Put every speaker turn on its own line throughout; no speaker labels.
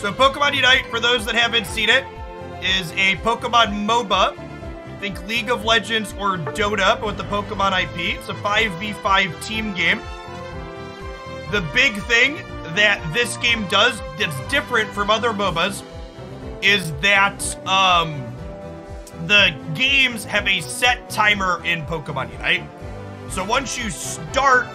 So Pokemon Unite, for those that haven't seen it, is a Pokemon MOBA. Think League of Legends or Dota, but with the Pokemon IP. It's a 5v5 team game. The big thing that this game does that's different from other MOBAs is that the games have a set timer in Pokemon Unite. So once you start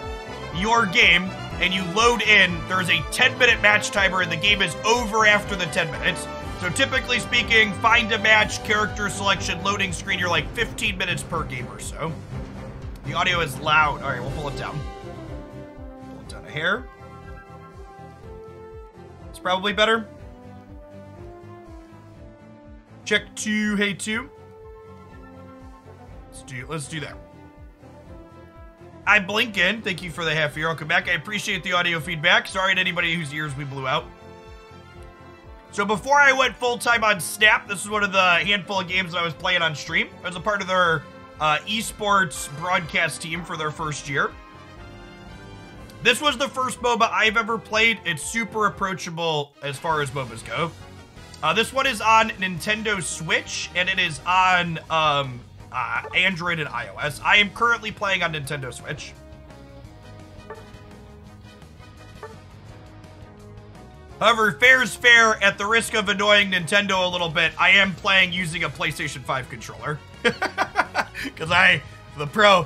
your game and you load in, there's a 10-minute match timer and the game is over after the 10 minutes. So typically speaking, find a match, character selection, loading screen, you're like 15 minutes per game or so. The audio is loud. All right, we'll pull it down. Pull it down a hair. It's probably better. Check 2, hey 2. Let's do that. I'm Blinkin. Thank you for the half year. Welcome back. I appreciate the audio feedback. Sorry to anybody whose ears we blew out. So before I went full-time on Snap, this is one of the handful of games that I was playing on stream. I was a part of their esports broadcast team for their first year. This was the first MOBA I've ever played. It's super approachable as far as MOBAs go. This one is on Nintendo Switch, and it is on Android and iOS. I am currently playing on Nintendo Switch. However, fair's fair. At the risk of annoying Nintendo a little bit, I am playing using a PlayStation 5 controller. Because the Pro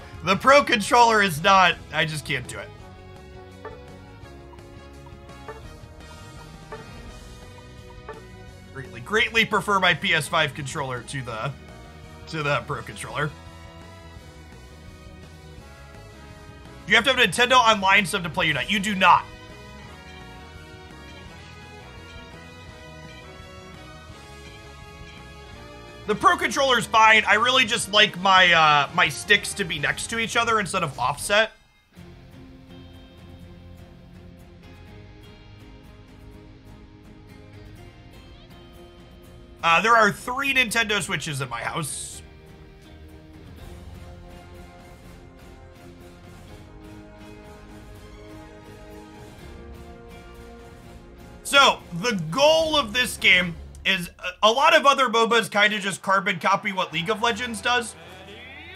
controller is not, I just can't do it. Greatly prefer my PS5 controller to the Pro controller. You have to have a Nintendo Online sub to play Unite. You do not. The Pro controller is fine. I really just like my my sticks to be next to each other instead of offset. There are 3 Nintendo Switches in my house. So, the goal of this game is a lot of other MOBAs kind of just carbon copy what League of Legends does.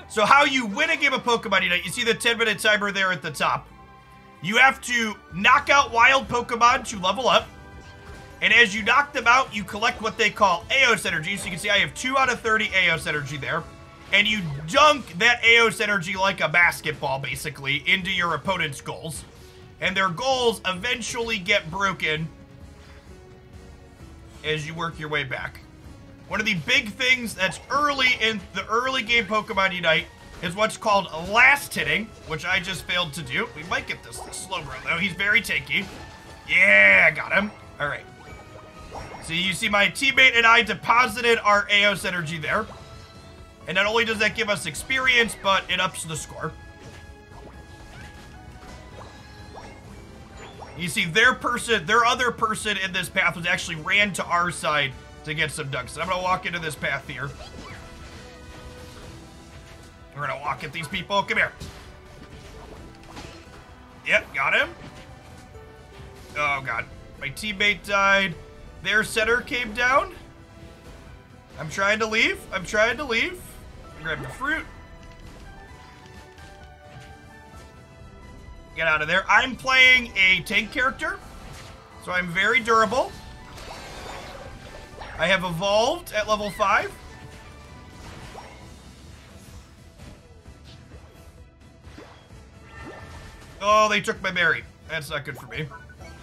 So how you win a game of Pokemon Unite, you see the 10-minute timer there at the top. You have to knock out wild Pokemon to level up. And as you knock them out, you collect what they call Eos energy. So you can see I have 2 out of 30 Eos energy there. And you dunk that Eos energy like a basketball, basically, into your opponent's goals. And their goals eventually get broken as you work your way back. One of the big things that's early in the early game Pokemon Unite is what's called last hitting, which I just failed to do. We might get this Slowbro, though. He's very tanky. Yeah, got him. All right. So you see my teammate and I deposited our Eos energy there. And not only does that give us experience, but it ups the score. You see their other person in this path was actually ran to our side to get some dunks. So I'm gonna walk into this path here. We're gonna walk at these people. Come here. Yep, got him. Oh god, my teammate died. Their center came down. I'm trying to leave. Grab the fruit. Get out of there. I'm playing a tank character, so I'm very durable. I have evolved at level 5. Oh, they took my berry. That's not good for me.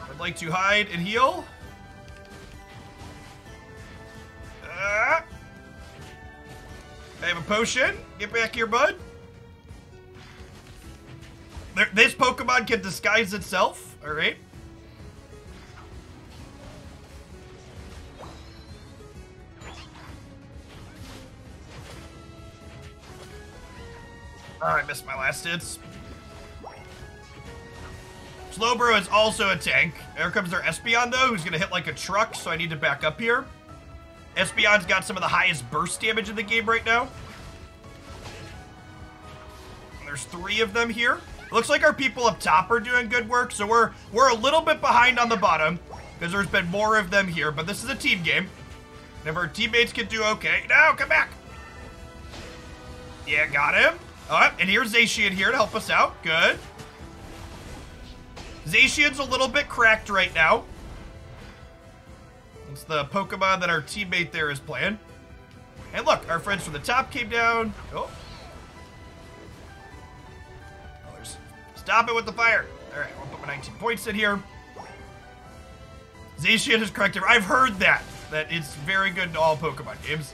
I'd like to hide and heal. I have a potion. Get back here, bud. This Pokemon can disguise itself. All right. Oh, I missed my last hits. Slowbro is also a tank. There comes their Espeon, though, who's going to hit like a truck, so I need to back up here. Espeon's got some of the highest burst damage in the game right now. And there's 3 of them here. It looks like our people up top are doing good work, so we're a little bit behind on the bottom. because there's been more of them here, but this is a team game. And if our teammates can do okay. No, come back. Yeah, got him. Oh, and here's Zacian here to help us out. Good. Zacian's a little bit cracked right now. It's the Pokemon that our teammate there is playing. And look, our friends from the top came down. Oh. Stop it with the fire. All right, I'll put my 19 points in here. Zacian is correct. I've heard that it's very good in all Pokemon games.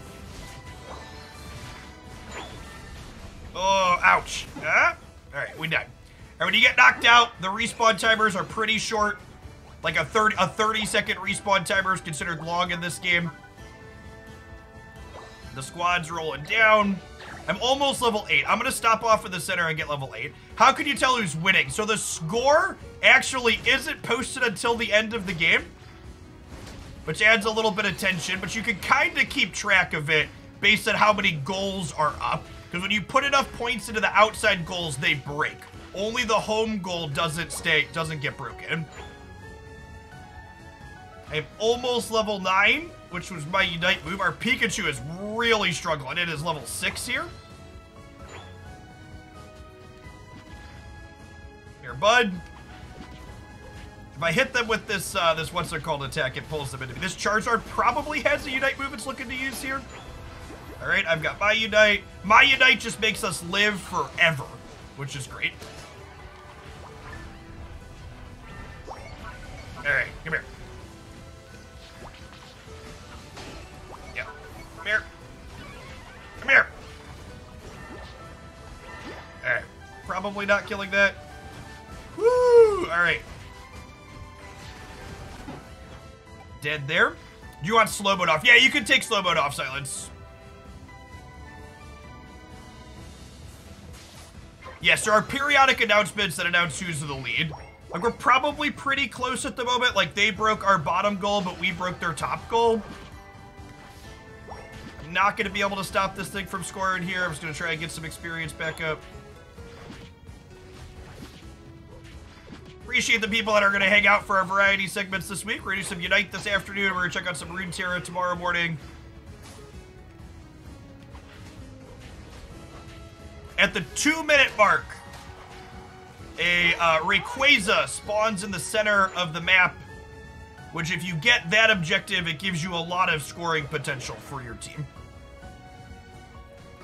Oh, ouch. All right, we died. And when you get knocked out, the respawn timers are pretty short. Like a 30-second respawn timer is considered long in this game. The squad's rolling down. I'm almost level 8. I'm going to stop off in the center and get level 8. How can you tell who's winning? So the score actually isn't posted until the end of the game, which adds a little bit of tension, but you can kind of keep track of it based on how many goals are up. Because when you put enough points into the outside goals, they break. Only the home goal doesn't get broken. I'm almost level 9, which was my Unite move. Our Pikachu is really struggling. It is level 6 here. Here, bud. If I hit them with this, what's it called attack, it pulls them into me. This Charizard probably has a Unite move it's looking to use here. All right, I've got my Unite. My Unite just makes us live forever, which is great. All right, come here. Yeah, come here. Come here. All right, probably not killing that. Woo! All right. Dead there. Do you want slow mode off? Yeah, you can take slow mode off, Silence. Yes, there are periodic announcements that announce who's in the lead. Like, we're probably pretty close at the moment. Like, they broke our bottom goal, but we broke their top goal. I'm not going to be able to stop this thing from scoring here. I'm just going to try and get some experience back up. Appreciate the people that are going to hang out for our variety segments this week. We're going to do some Unite this afternoon. We're going to check out some Runeterra tomorrow morning. At the 2-minute mark, a Rayquaza spawns in the center of the map, which if you get that objective, it gives you a lot of scoring potential for your team.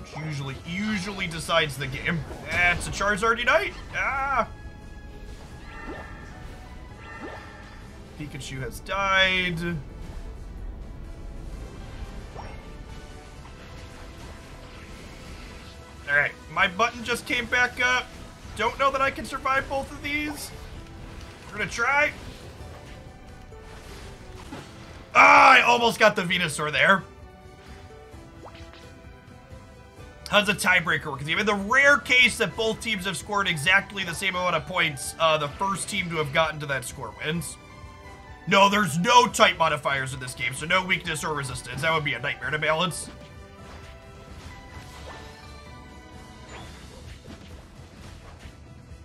Which usually decides the game. That's a Charizard Unite. Ah! Pikachu has died. Alright, my button just came back up. Don't know that I can survive both of these. We're gonna try. Ah, I almost got the Venusaur there. How's a tiebreaker work? In the rare case that both teams have scored exactly the same amount of points, the first team to have gotten to that score wins. No, there's no type modifiers in this game, so no weakness or resistance. That would be a nightmare to balance.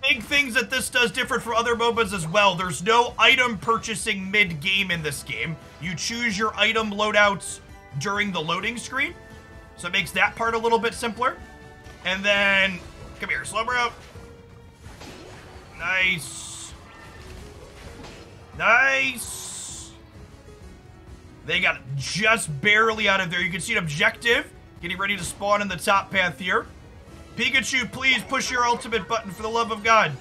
Big things that this does different from other MOBAs as well. There's no item purchasing mid-game in this game. You choose your item loadouts during the loading screen, so it makes that part a little bit simpler. And then, come here, Slowbro. Nice. Nice. They got just barely out of there. You can see an objective getting ready to spawn in the top path here. Pikachu, please push your ultimate button for the love of God.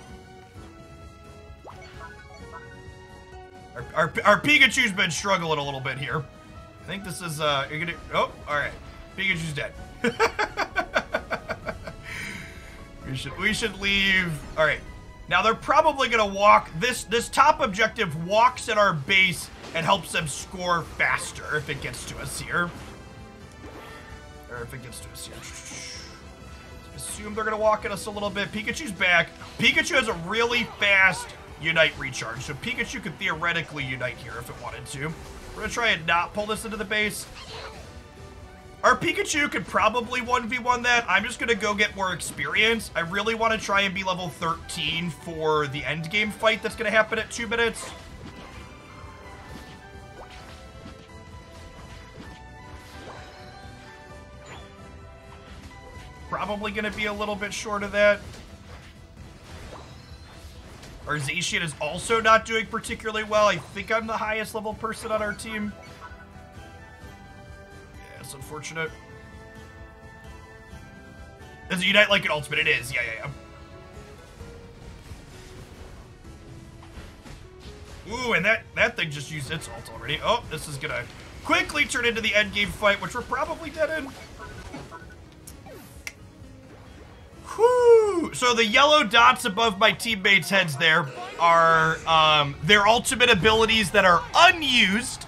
Our Pikachu's been struggling a little bit here. I think this is, you're gonna, oh, all right. Pikachu's dead. we should leave. All right. Now they're probably gonna walk. This top objective walks at our base and helps them score faster if it gets to us here. Or if it gets to us here. Assume they're gonna walk at us a little bit. Pikachu's back. Pikachu has a really fast Unite recharge, so Pikachu could theoretically Unite here if it wanted to. We're gonna try and not pull this into the base. Our Pikachu could probably 1v1 that. I'm just gonna go get more experience. I really want to try and be level 13 for the end game fight that's gonna happen at 2 minutes. probably going to be a little bit short of that. Our Zacian is also not doing particularly well. I think I'm the highest level person on our team. Yeah, it's unfortunate. Does it unite like an ultimate? It is. Yeah. Ooh, and that thing just used its ult already. Oh, this is gonna quickly turn into the end game fight, which we're probably dead in. Whew. So the yellow dots above my teammates' heads there are their ultimate abilities that are unused.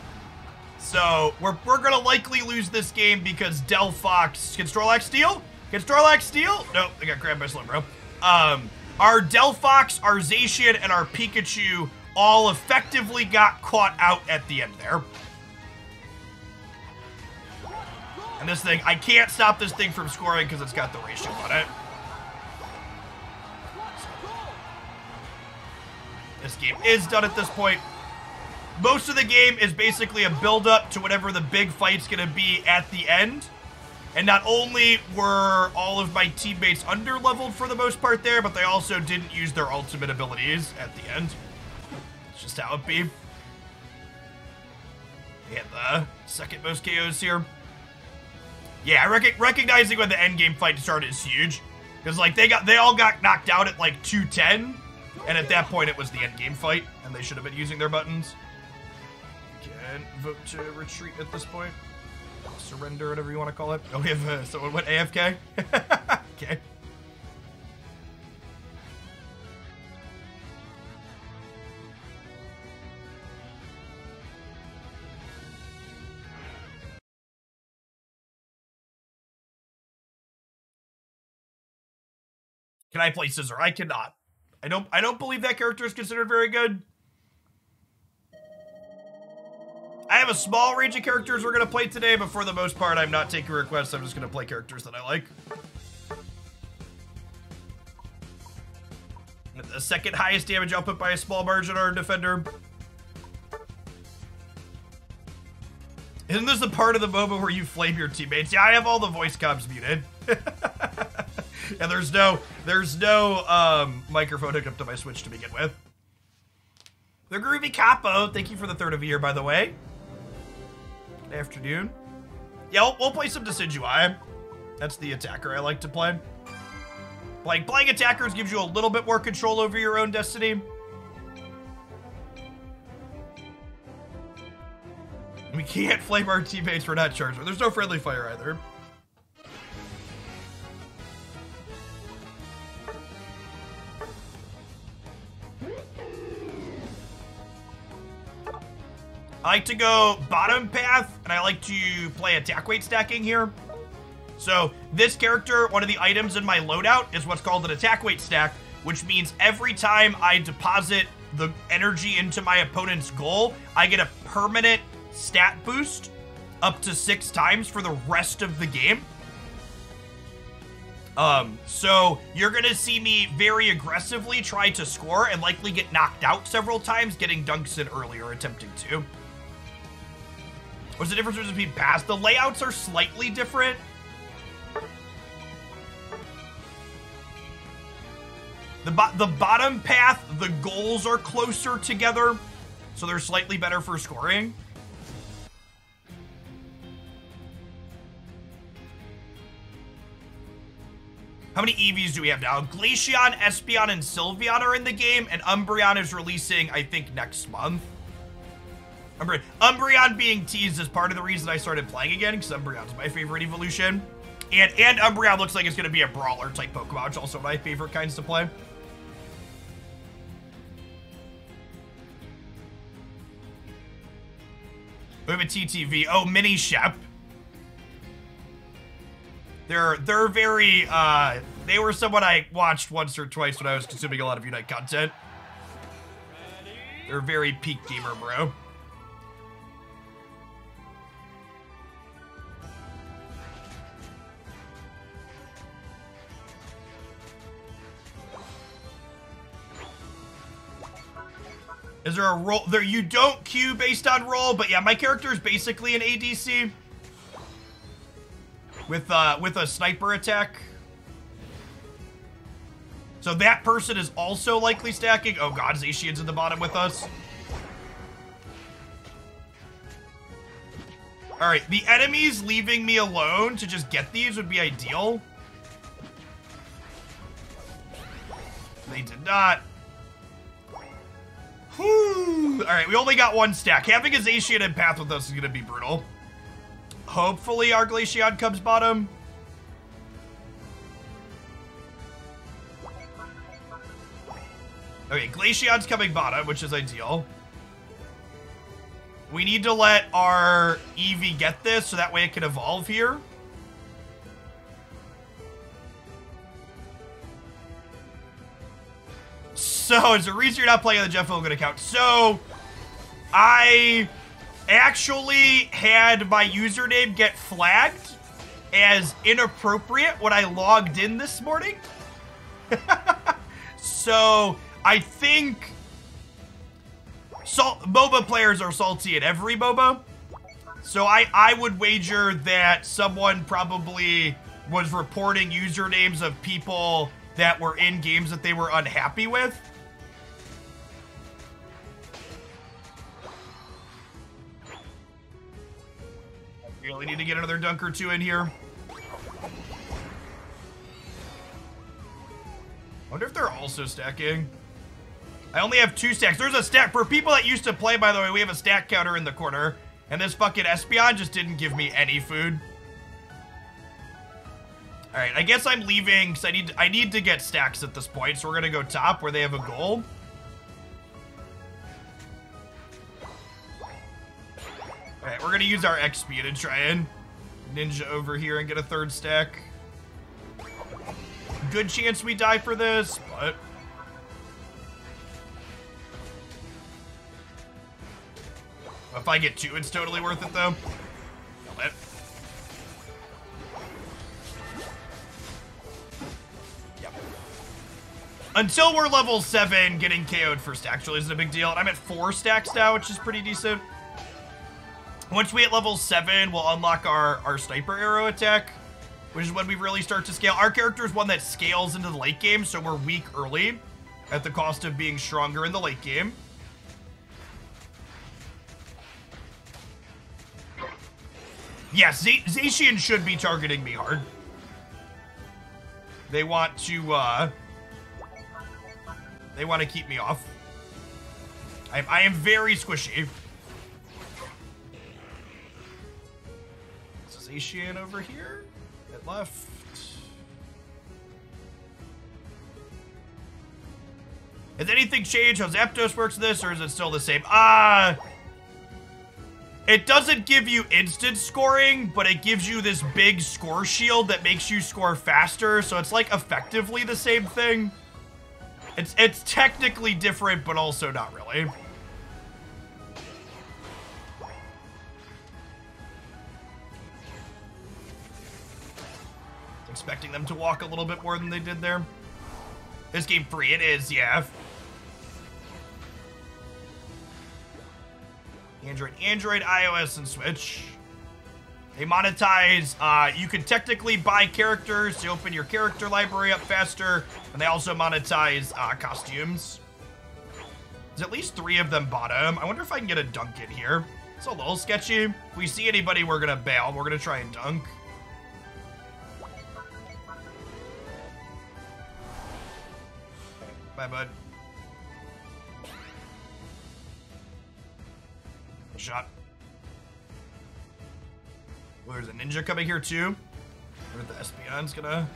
So we're gonna likely lose this game because Delphox can Snorlax steal? Can Snorlax steal? Nope, they got grabbed by Slowbro. Our Delphox, our Zacian, and our Pikachu all effectively got caught out at the end there. And this thing, I can't stop this thing from scoring because it's got the ratio on it. This game is done at this point. Most of the game is basically a build-up to whatever the big fight's gonna be at the end. And not only were all of my teammates under-leveled for the most part there, but they also didn't use their ultimate abilities at the end. It's just how it be. They had the second most KOs here. Yeah, recognizing when the endgame fight started is huge. Because, like, they all got knocked out at, like, 210. And at that point, it was the endgame fight. And they should have been using their buttons. Can vote to retreat at this point. Surrender, whatever you want to call it. Oh, we have someone went AFK? Okay. Can I play Scizor? I cannot. I don't believe that character is considered very good. I have a small range of characters we're going to play today, but for the most part, I'm not taking requests. I'm just going to play characters that I like. The second highest damage output by a small margin on our defender. Isn't this the part of the MOBA where you flame your teammates? Yeah, I have all the voice comms muted. And there's no microphone hooked up to my Switch to begin with. The Groovy Capo, thank you for the 3rd of the year, by the way. Good afternoon. Yeah, we'll play some Decidueye. That's the attacker I like to play. Like, playing attackers gives you a little bit more control over your own destiny. We can't flame our teammates, we're not charged. There's no friendly fire either. I like to go bottom path, and I like to play attack weight stacking here. So this character, one of the items in my loadout is what's called an attack weight stack, which means every time I deposit the energy into my opponent's goal, I get a permanent stat boost up to 6 times for the rest of the game. So you're gonna see me very aggressively try to score and likely get knocked out several times, getting dunks in earlier, attempting to. What's the difference between paths? The layouts are slightly different. The bottom path, the goals are closer together, so they're slightly better for scoring. How many EVs do we have now? Glaceon, Espeon, and Sylveon are in the game, and Umbreon is releasing, I think, next month. Umbreon being teased is part of the reason I started playing again, because Umbreon's my favorite evolution. And Umbreon looks like it's going to be a brawler-type Pokemon, which is also my favorite kinds to play. We have a TTV. Oh, Mini Shep. They're very, they were someone I watched once or twice when I was consuming a lot of Unite content. They're very peak gamer, bro. Is there a role there? You don't queue based on role, but yeah, my character is basically an ADC with a sniper attack. So that person is also likely stacking. Oh god, Zacian's in the bottom with us. Alright, the enemies leaving me alone to just get these would be ideal. They did not. Alright, we only got one stack. Having a Zacian in path with us is going to be brutal. Hopefully our Glaceon comes bottom. Okay, Glaceon's coming bottom, which is ideal. We need to let our Eevee get this so that way it can evolve here. So, it's a reason you're not playing on the Jeff Logan account. So, I actually had my username get flagged as inappropriate when I logged in this morning. So, I think MOBA players are salty at every MOBA. So, I would wager that someone probably was reporting usernames of people that were in games that they were unhappy with. Really need to get another dunk or two in here. Wonder if they're also stacking. I only have 2 stacks. There's a stack. For people that used to play, by the way, we have a stack counter in the corner. And this fucking Espeon just didn't give me any food. Alright, I guess I'm leaving because I need to get stacks at this point. So we're going to go top where they have a goal. Alright, we're going to use our XP to try and ninja over here and get a 3rd stack. Good chance we die for this, but... if I get 2, it's totally worth it, though. Kill it. Yep. Until we're level 7, getting KO'd for stacks really isn't a big deal. And I'm at 4 stacks now, which is pretty decent. Once we hit level 7, we'll unlock our sniper arrow attack, which is when we really start to scale. Our character is one that scales into the late game, so we're weak early at the cost of being stronger in the late game. Yes, Zacian should be targeting me hard. They want to keep me off. I am very squishy. Zacian over here at left. Has anything changed? How Zapdos works this, or is it still the same? It doesn't give you instant scoring, but it gives you this big score shield that makes you score faster, so it's like effectively the same thing. It's technically different, but also not really. Expecting them to walk a little bit more than they did there. This game free, it is, yeah. Android, iOS, and Switch. They monetize, you can technically buy characters to open your character library up faster, and they also monetize costumes. There's at least 3 of them bottom. I wonder if I can get a dunk in here. It's a little sketchy. If we see anybody, we're gonna bail. We're gonna try and dunk. Bye, bud. Shot. Oh, there's a ninja coming here too. Where the Espeon's gonna...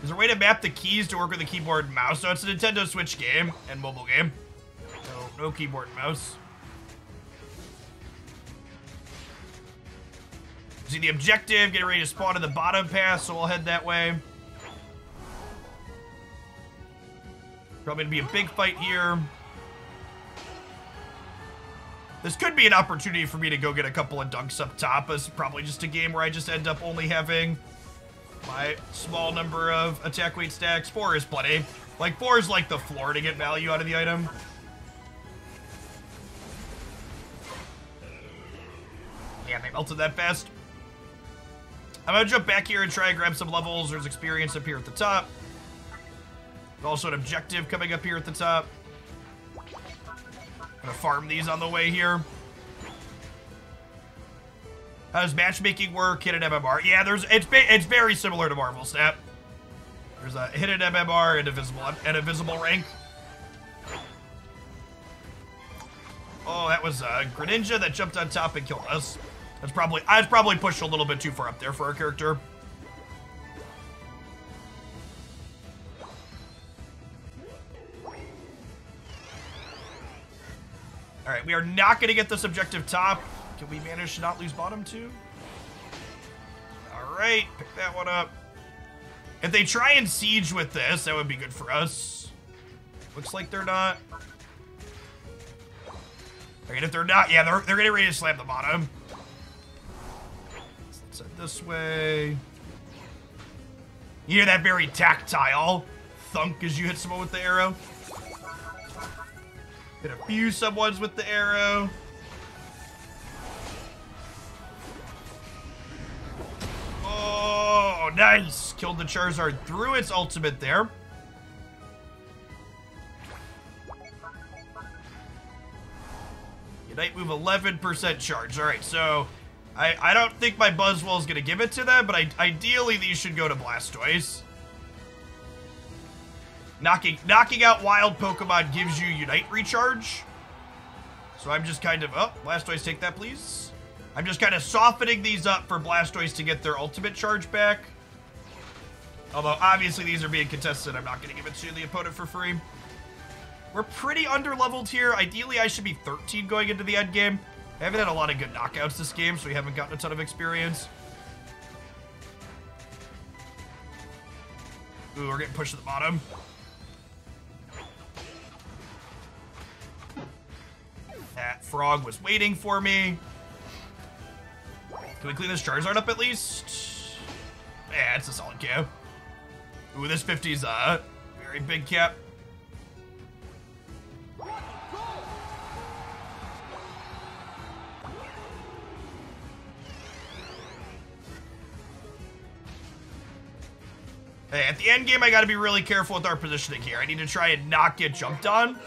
Is there a way to map the keys to work with the keyboard and mouse? No, it's a Nintendo Switch game and mobile game. No keyboard and mouse. See the objective, getting ready to spawn in the bottom path, so we'll head that way. Probably gonna be a big fight here. This could be an opportunity for me to go get a couple of dunks up top. It's probably just a game where I just end up only having my small number of attack weight stacks. 4 is plenty. Like, 4 is like the floor to get value out of the item. Yeah, they melted that fast. I'm gonna jump back here and try and grab some levels. There's experience up here at the top. There's also an objective coming up here at the top. Gonna farm these on the way here. How does matchmaking work? Hit an MMR. Yeah, it's very similar to Marvel Snap. There's a hidden MMR and a visible rank. Oh, that was Greninja that jumped on top and killed us. I was probably pushed a little bit too far up there for our character. All right, we are not going to get this objective top. Can we manage to not lose bottom too? All right, pick that one up. If they try and siege with this, that would be good for us. Looks like they're not. All right, if they're not, yeah, they're getting ready to slam the bottom. Let's head this way. You hear that very tactile thunk as you hit someone with the arrow. Hit a few someones with the arrow. Oh, nice. Killed the Charizard through its ultimate there. Unite move 11% charge. All right, so I don't think my Buzzwole is going to give it to them, but ideally these should go to Blastoise. Knocking out wild Pokemon gives you Unite recharge. So I'm just kind of... Oh, Blastoise, take that, please. I'm just kind of softening these up for Blastoise to get their ultimate charge back. Although, obviously, these are being contested. I'm not going to give it to the opponent for free. We're pretty under-leveled here. Ideally, I should be 13 going into the end game. I haven't had a lot of good knockouts this game, so we haven't gotten a ton of experience. Ooh, we're getting pushed to the bottom. That frog was waiting for me. Can we clean this Charizard up at least? Yeah, it's a solid KO. Ooh, this 50's a very big cap. Hey, at the end game, I gotta be really careful with our positioning here. I need to try and not get jumped on.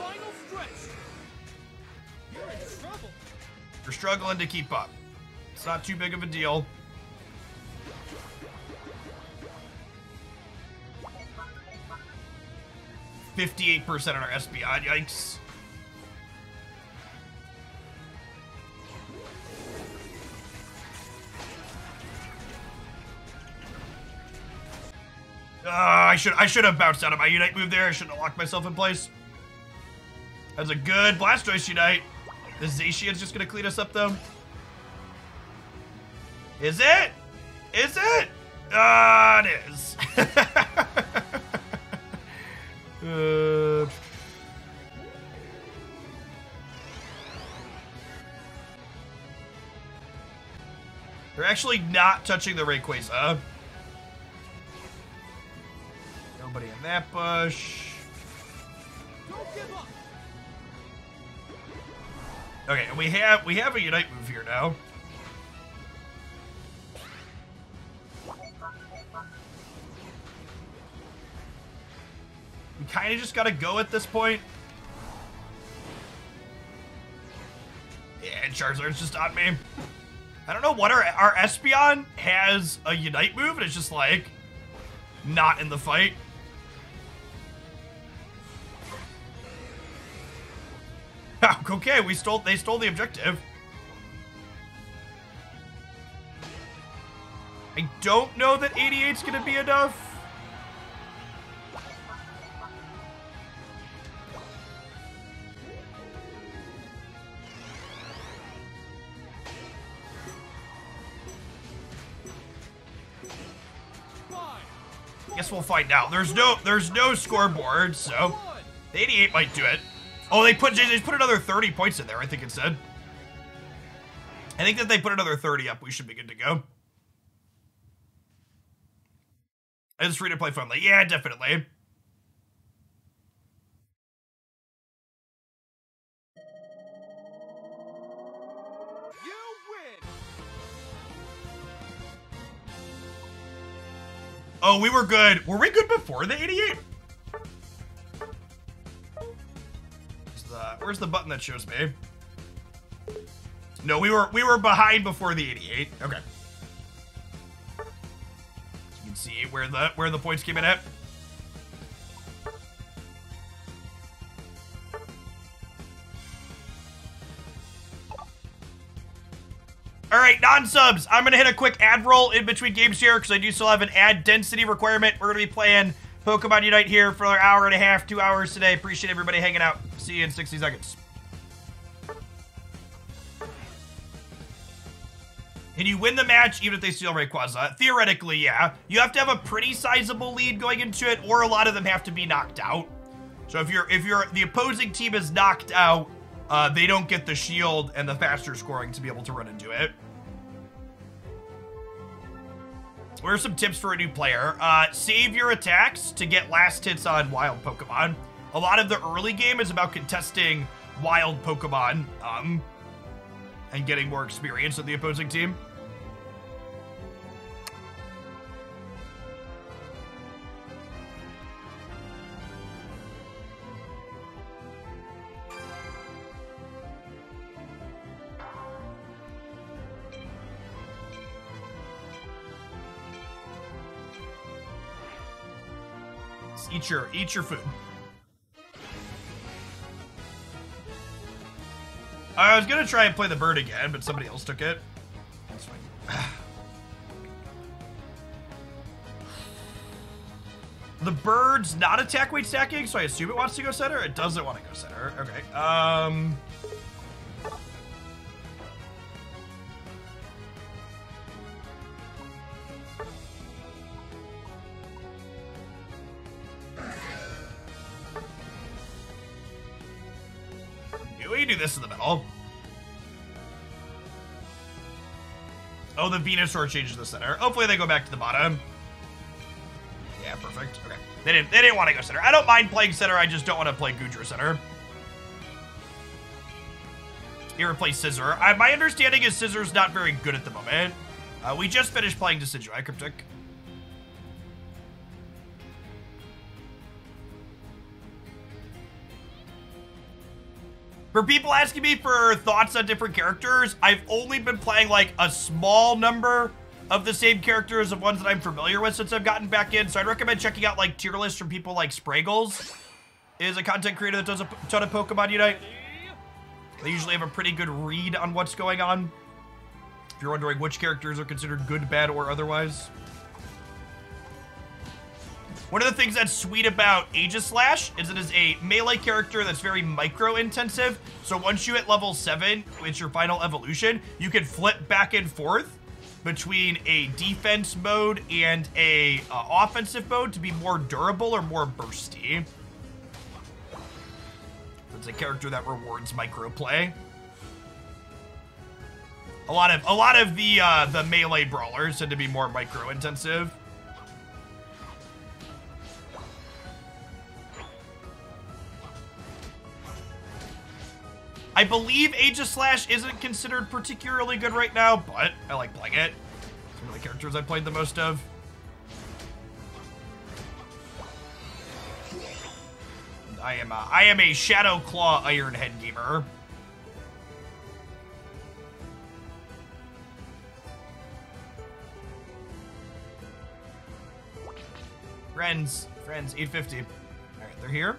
You're struggling to keep up. It's not too big of a deal. %58% on our SBI, yikes. I should have bounced out of my Unite move there. I shouldn't have locked myself in place. That's a good Blastoise Unite. This Zacian's just gonna clean us up though. Is it? Is it? It is. They're actually not touching the Rayquaza. Nobody in that bush.
Don't give up.
Okay, and we have a Unite move here now. We kind of just gotta go at this point. Yeah, and Charizard's just on me. I don't know what our Espeon has a Unite move, and it's just like not in the fight. Okay, they stole the objective. I don't know that 88's gonna be enough. Guess we'll find out. There's no scoreboard, so the 88 might do it. Oh, they put another 30 points in there, I think it said. I think that they put another 30 up, we should be good to go. It's free to play friendly. Yeah, definitely.
You win.
Oh, we were good. Were we good before the 88? Where's the button that shows me? No, we were behind before the 88. Okay. You can see where the points came in at. All right, non-subs. I'm going to hit a quick ad roll in between games here because I do still have an ad density requirement. We're going to be playing Pokemon Unite here for an hour and a half, 2 hours today. Appreciate everybody hanging out. See you in 60 seconds. Can you win the match even if they steal Rayquaza? Theoretically, yeah. You have to have a pretty sizable lead going into it, or a lot of them have to be knocked out. So if the opposing team is knocked out, they don't get the shield and the faster scoring to be able to run into it. What are some tips for a new player? Save your attacks to get last hits on wild Pokemon. A lot of the early game is about contesting wild Pokemon and getting more experience with the opposing team. Eat your food. I was gonna try and play the bird again, but somebody else took it. That's fine. The bird's not attack weight stacking, so I assume it wants to go center. It doesn't want to go center. Okay. We can do this in the middle. Oh, the Venusaur changes the center. Hopefully they go back to the bottom. Yeah, perfect. Okay. They didn't want to go center. I don't mind playing center, I just don't want to play Goodra center. Here, replace Scissor. My understanding is Scissor's not very good at the moment. We just finished playing Decidueye Cryptic. For people asking me for thoughts on different characters, I've only been playing like a small number of the same characters of ones that I'm familiar with since I've gotten back in. So I'd recommend checking out like tier lists from people like Spraggles, is a content creator that does a ton of Pokemon Unite. They usually have a pretty good read on what's going on. If you're wondering which characters are considered good, bad, or otherwise. One of the things that's sweet about Aegislash is it is a melee character that's very micro-intensive. So once you hit level 7, which is your final evolution, you can flip back and forth between a defense mode and a offensive mode to be more durable or more bursty. It's a character that rewards micro-play. A lot of the melee brawlers tend to be more micro-intensive. I believe Aegislash isn't considered particularly good right now, but I like playing it. It's one of the characters I played the most of. I am a Shadow Claw Iron Head gamer. Friends, 850. All right, they're here.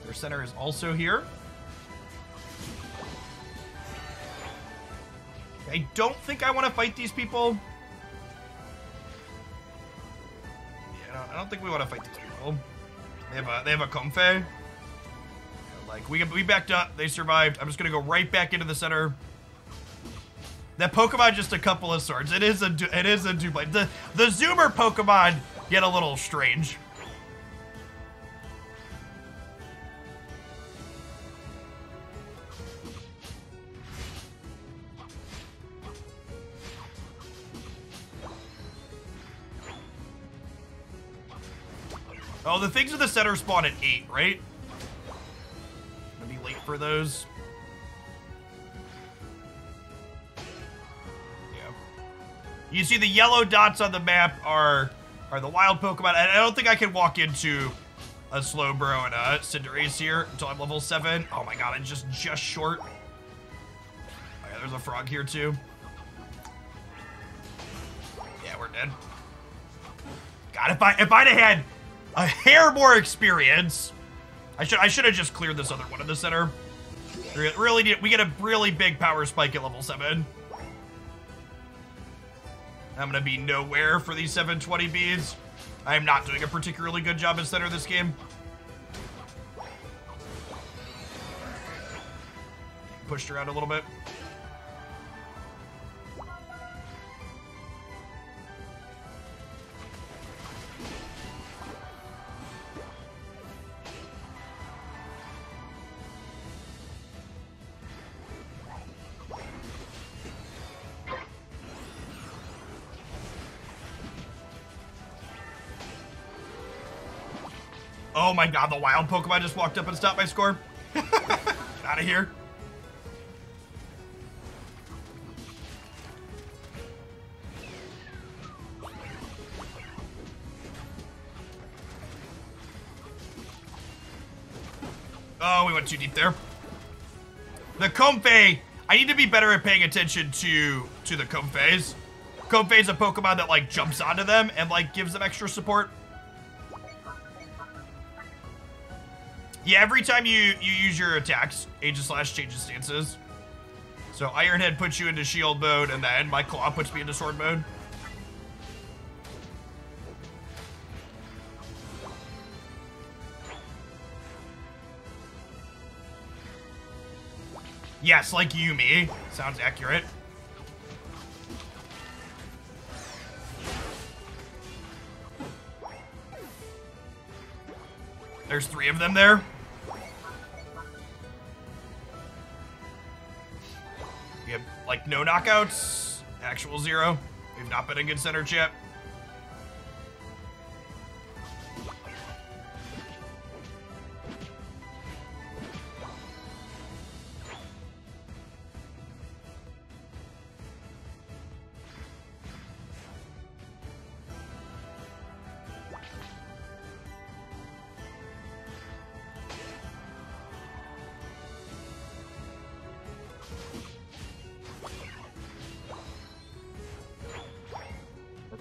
Their center is also here. I don't think I want to fight these people. Yeah, I don't think we want to fight these people. They have a Comfey. Like we backed up, they survived. I'm just gonna go right back into the center. That Pokemon just a couple of swords. It is a duplicate. The Zoomer Pokemon get a little strange. Oh, the things in the center spawn at 8, right? Gonna be late for those. Yeah. You see the yellow dots on the map are are the wild Pokemon. And I don't think I can walk into a Slowbro and a Cinderace here until I'm level 7. Oh my god, I'm just short. Okay, there's a frog here too. Yeah, we're dead. God, if I'd have had a hair more experience, I should have just cleared this other one in the center. We get a really big power spike at level 7. I'm gonna be nowhere for these 720 beads. I am not doing a particularly good job at center this game. Pushed around a little bit. Oh my god, the wild Pokemon just walked up and stopped my score. Get out of here. Oh, we went too deep there. The Comfey, I need to be better at paying attention to the Comfeys. Comfey's a Pokemon that like jumps onto them and like gives them extra support. Yeah, every time you use your attacks, Aegislash changes stances. So Iron Head puts you into shield mode, and then my Claw puts me into sword mode. Yes, like Yumi. Sounds accurate. There's 3 of them there. We have, like, no knockouts. Actual 0. We've not been in good center yet.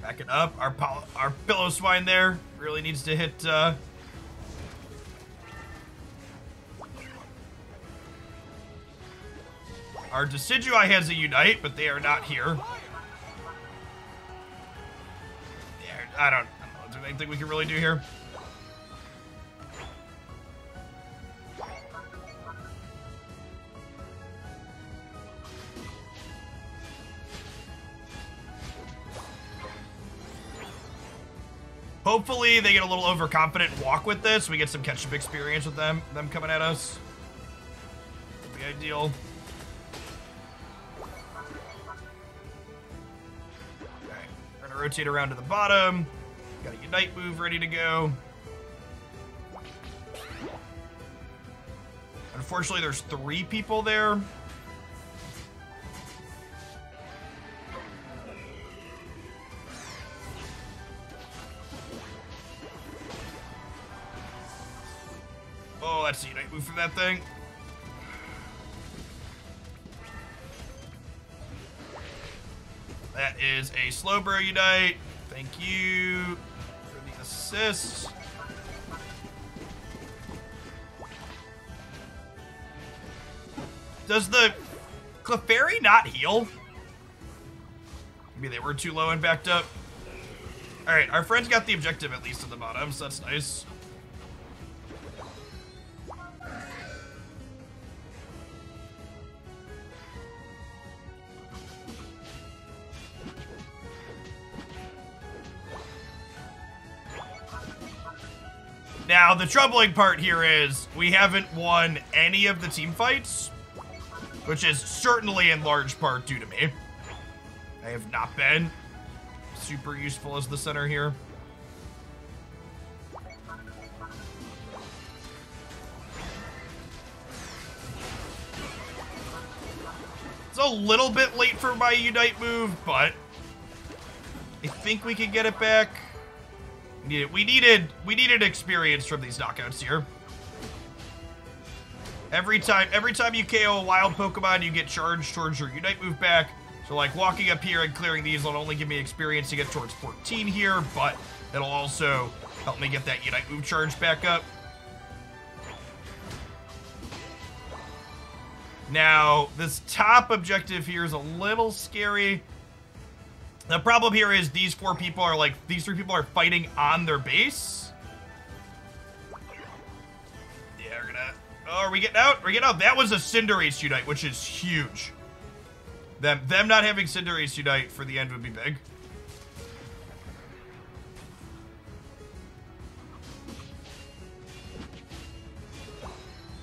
Backing up. Our Pillow Swine there really needs to hit, Our Decidueye has a Unite, but they are not here. Yeah, I don't know. Is there anything we can really do here? Hopefully they get a little overconfident and walk with this. We get some catch-up experience with them coming at us. Would be ideal. Okay, we're gonna rotate around to the bottom. Got a Unite move ready to go. Unfortunately, there's 3 people there. Oh, that's the Unite move from that thing. That is a Slowbro Unite. Thank you for the assist. Does the Clefairy not heal? Maybe they were too low and backed up. Alright, our friend's got the objective at least at the bottom, so that's nice. Now, the troubling part here is we haven't won any of the team fights, which is certainly in large part due to me. I have not been super useful as the center here. It's a little bit late for my Unite move, but I think we can get it back. We needed experience from these knockouts here. Every time you KO a wild Pokemon, you get charged towards your Unite move back. So like walking up here and clearing these will only give me experience to get towards 14 here, but it'll also help me get that Unite move charge back up. Now, this top objective here is a little scary. The problem here is these three people are fighting on their base. Yeah, we're gonna... Oh, are we getting out? We're getting out. That was a Cinderace Unite, which is huge. Them not having Cinderace Unite for the end would be big.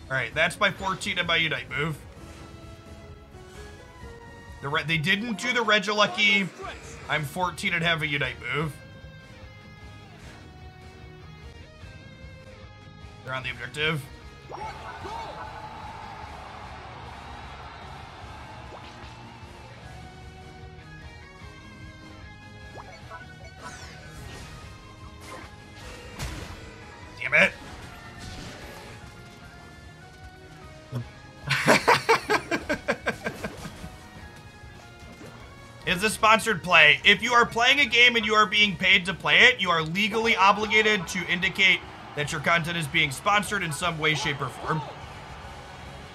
Alright, that's my 14 and my Unite move. They didn't do the Regieleki. I'm 14 and have a Unite move. They're on the objective. Damn it. Is a sponsored play. If you are playing a game and you are being paid to play it, you are legally obligated to indicate that your content is being sponsored in some way, shape, or form.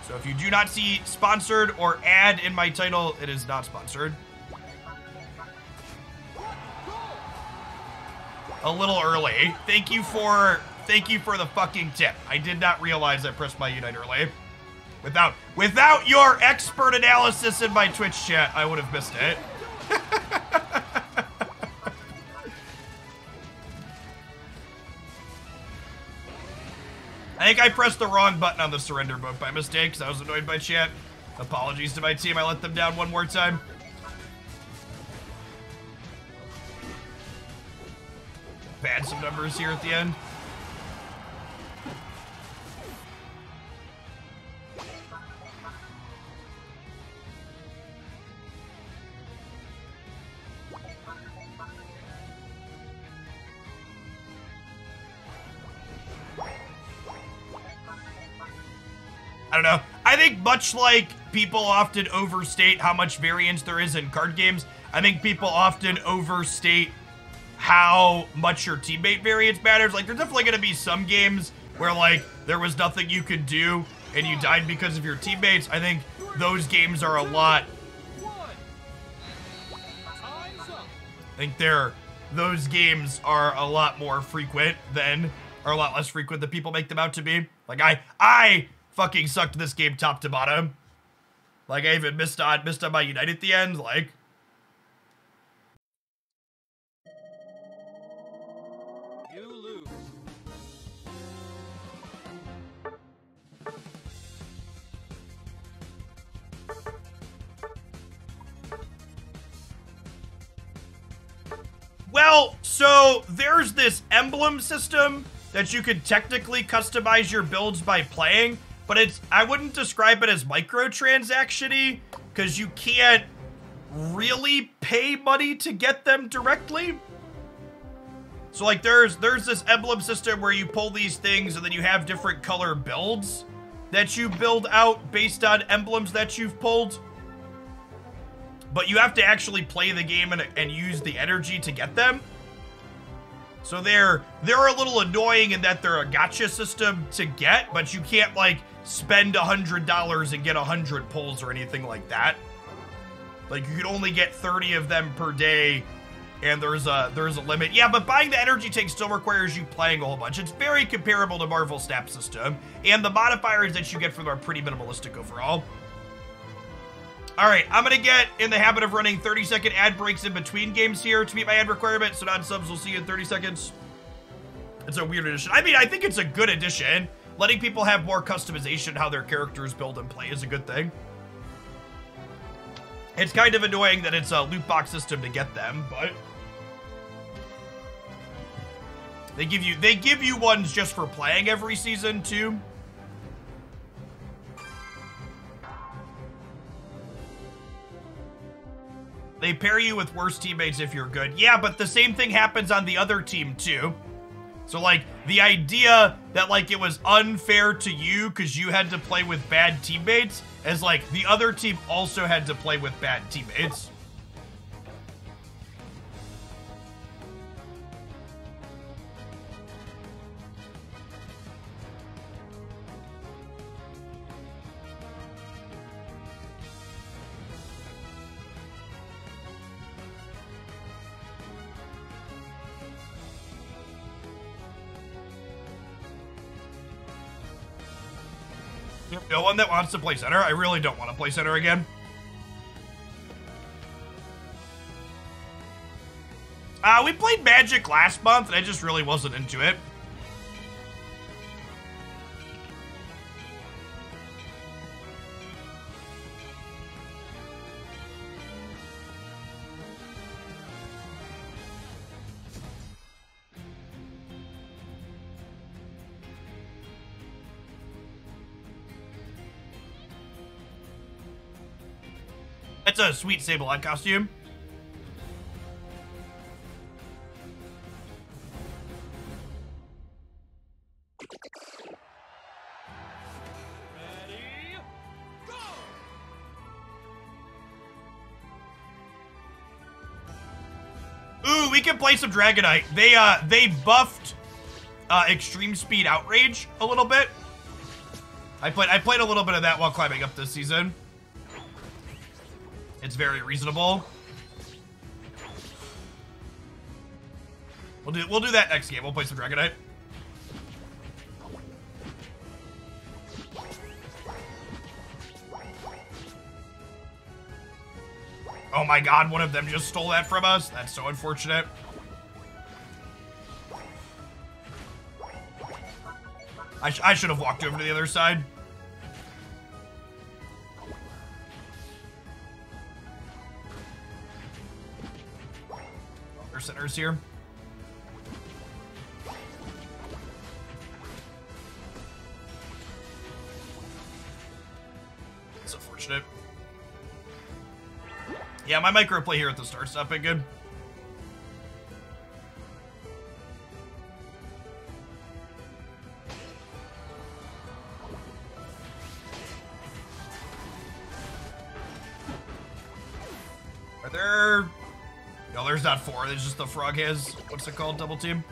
So if you do not see sponsored or ad in my title, it is not sponsored. A little early. Thank you for the fucking tip. I did not realize I pressed my Unite early. Without your expert analysis in my Twitch chat, I would have missed it. I think I pressed the wrong button on the surrender mode by mistake because I was annoyed by chat. Apologies to my team. I let them down one more time. Pad some numbers here at the end. I don't know. I think much like people often overstate how much variance there is in card games, I think people often overstate how much your teammate variance matters. Like, there's definitely going to be some games where, like, there was nothing you could do and you died because of your teammates. I think those games are a lot... those games are a lot more frequent than... are a lot less frequent than people make them out to be. Like, I fucking sucked this game top to bottom. Like, I even missed on my Unite at the end, like...
You lose.
Well, so there's this emblem system that you could technically customize your builds by playing, but I wouldn't describe it as microtransaction-y, because you can't really pay money to get them directly. So like there's this emblem system where you pull these things and then you have different color builds that you build out based on emblems that you've pulled. But you have to actually play the game and use the energy to get them. So they're a little annoying in that they're a gacha system to get, but you can't like spend $100 and get 100 pulls or anything like that. Like you can only get 30 of them per day, and there's a limit. Yeah, but buying the energy tank still requires you playing a whole bunch. It's very comparable to Marvel Snap system, and the modifiers that you get from are pretty minimalistic overall. All right, I'm gonna get in the habit of running 30-second ad breaks in between games here to meet my ad requirement, so non-subs will see you in 30 seconds. It's a weird addition. I mean, I think it's a good addition. Letting people have more customization how their characters build and play is a good thing. It's kind of annoying that it's a loot box system to get them, but they give you ones just for playing every season too. They pair you with worse teammates if you're good. Yeah, but the same thing happens on the other team too. So, like, the idea that, like, it was unfair to you because you had to play with bad teammates is, like, the other team also had to play with bad teammates. No one that wants to play center? I really don't want to play center again. We played Magic last month, and I just really wasn't into it. That's a sweet Sableye costume.
Ready, go!
Ooh, we can play some Dragonite. They buffed Extreme Speed Outrage a little bit. I played a little bit of that while climbing up this season. It's very reasonable. We'll do that next game. We'll play some Dragonite. Oh my god, one of them just stole that from us. That's so unfortunate. I should have walked over to the other side. Their center's here. It's unfortunate. Yeah, my micro play here at the start's not been good. Are there... No, there's not four. There's just the frog has... What's it called? Double team?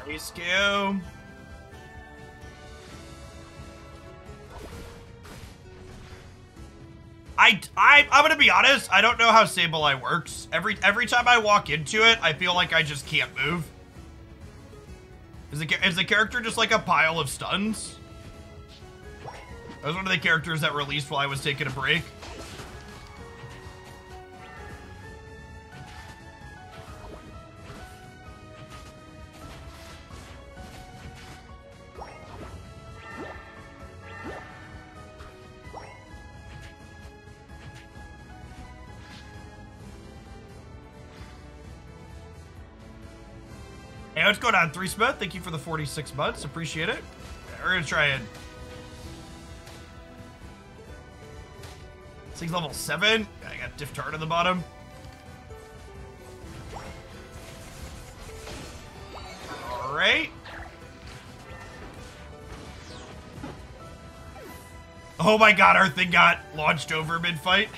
Nice go. I'm gonna be honest, I don't know how Sableye works. Every time I walk into it, I feel like I just can't move. Is the character just like a pile of stuns? That was one of the characters that released while I was taking a break. Hey, what's going on, 3Smith? Thank you for the 46 months. Appreciate it. Okay, we're gonna try it. This thing's level 7. I got Diff Tart at the bottom. Alright. Oh my god, our thing got launched over mid-fight.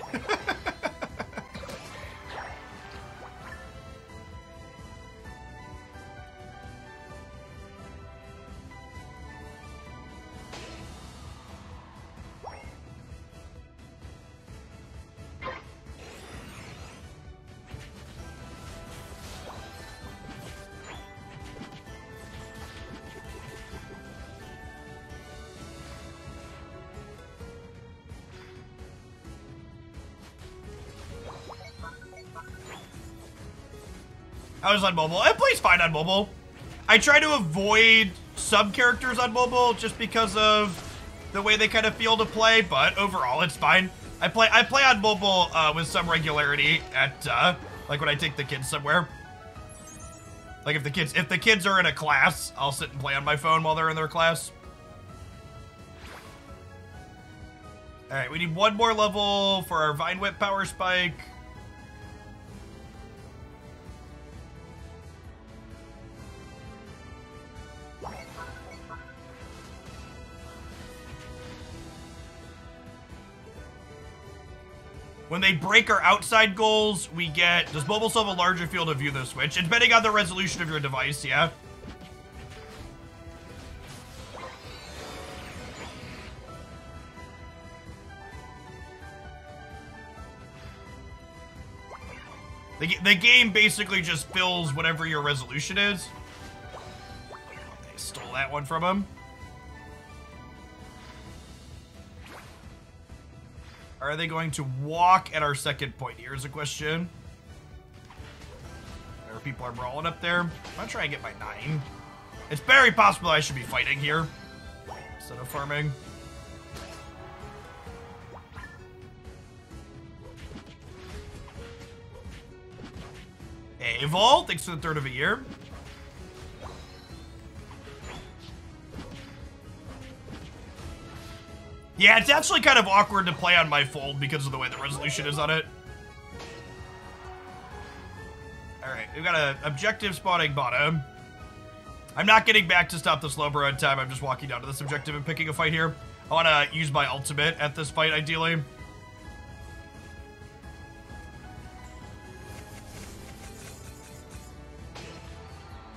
I was on mobile. It plays fine on mobile. I try to avoid some characters on mobile just because of the way they kind of feel to play, but overall it's fine. I play on mobile with some regularity at like when I take the kids somewhere. Like if the kids are in a class, I'll sit and play on my phone while they're in their class. All right, we need one more level for our Vine Whip power spike. When they break our outside goals, we get... Does Bulbasaur have a larger field of view this switch? It's depending on the resolution of your device, yeah? The game basically just fills whatever your resolution is. They stole that one from him. Are they going to walk at our second point? Here's a question. There are people are brawling up there. I'm gonna try and get my 9. It's very possible I should be fighting here instead of farming. Hey, Vol, thanks for the 3rd of a year. Yeah, it's actually kind of awkward to play on my fold because of the way the resolution is on it. Alright, we've got an objective spawning bottom. I'm not getting back to stop the Slowbro in time. I'm just walking down to this objective and picking a fight here. I want to use my ultimate at this fight, ideally.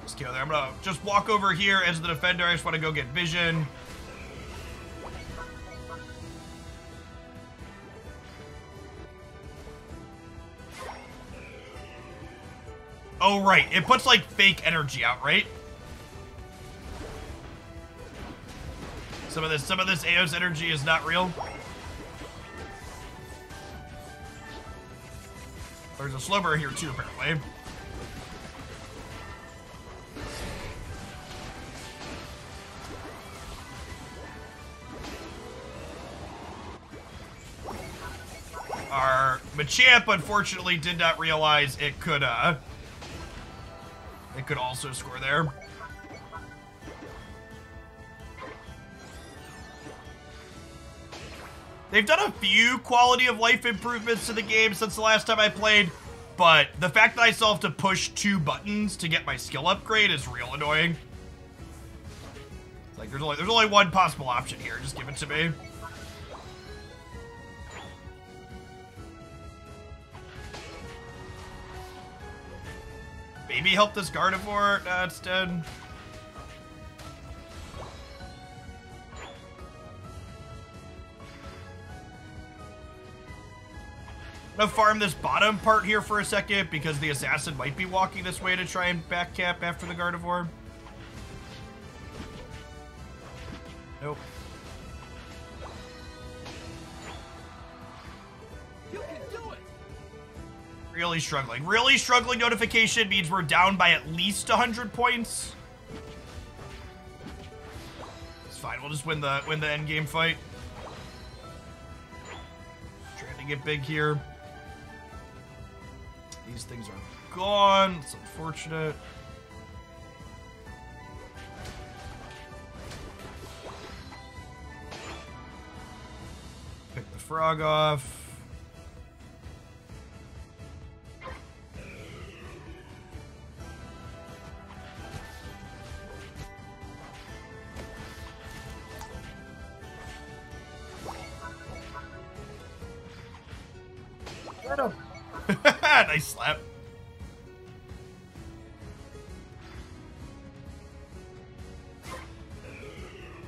Just kill there. I'm going to just walk over here as the defender. I just want to go get vision. Oh, right. It puts, like, fake energy out, right? Some of this Aeos energy is not real. There's a Slowbro here, too, apparently. Our Machamp, unfortunately, did not realize it could also score there. They've done a few quality of life improvements to the game since the last time I played, but the fact that I still have to push 2 buttons to get my skill upgrade is real annoying. It's like there's only one possible option here. Just give it to me. Maybe help this Gardevoir. Nah, it's dead. I'm gonna farm this bottom part here for a second because the assassin might be walking this way to try and backcap after the Gardevoir. Nope.
You can do it.
Really struggling. Really struggling notification means we're down by at least 100 points. It's fine. We'll just win the end game fight. Trying to get big here. These things are gone. It's unfortunate. Pick the frog off. Get him. Nice slap.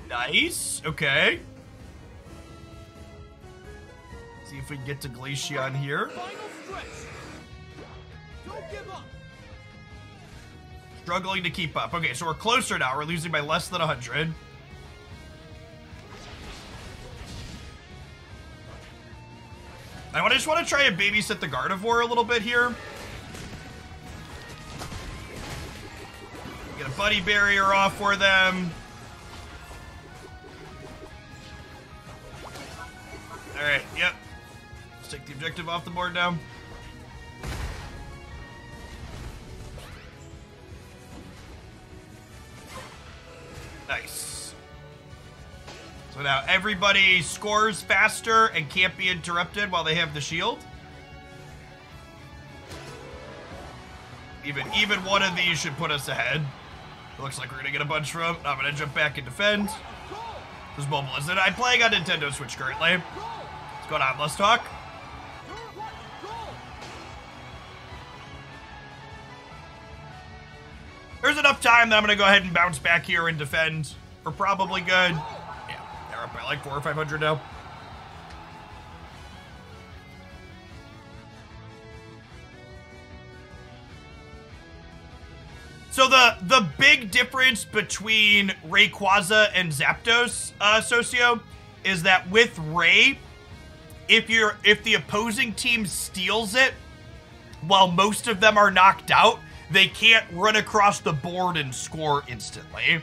Nice. Okay. See if we can get to Glaceon here.
Final stretch. Don't give up.
Struggling to keep up. Okay, so we're closer now. We're losing by less than 100. I just want to try and babysit the Gardevoir a little bit here. Get a buddy barrier off for them. Alright, yep. Let's take the objective off the board now. So now everybody scores faster and can't be interrupted while they have the shield. Even one of these should put us ahead. It looks like we're gonna get a bunch from. I'm gonna jump back and defend. Who's mobile, isn't it? I'm playing on Nintendo Switch currently. What's going on? Let's talk. There's enough time that I'm gonna go ahead and bounce back here and defend. We're probably good. Yeah, they're up by like 400 or 500 now. So the big difference between Rayquaza and Zapdos, Socio, is that with Ray, if the opposing team steals it, while most of them are knocked out, they can't run across the board and score instantly.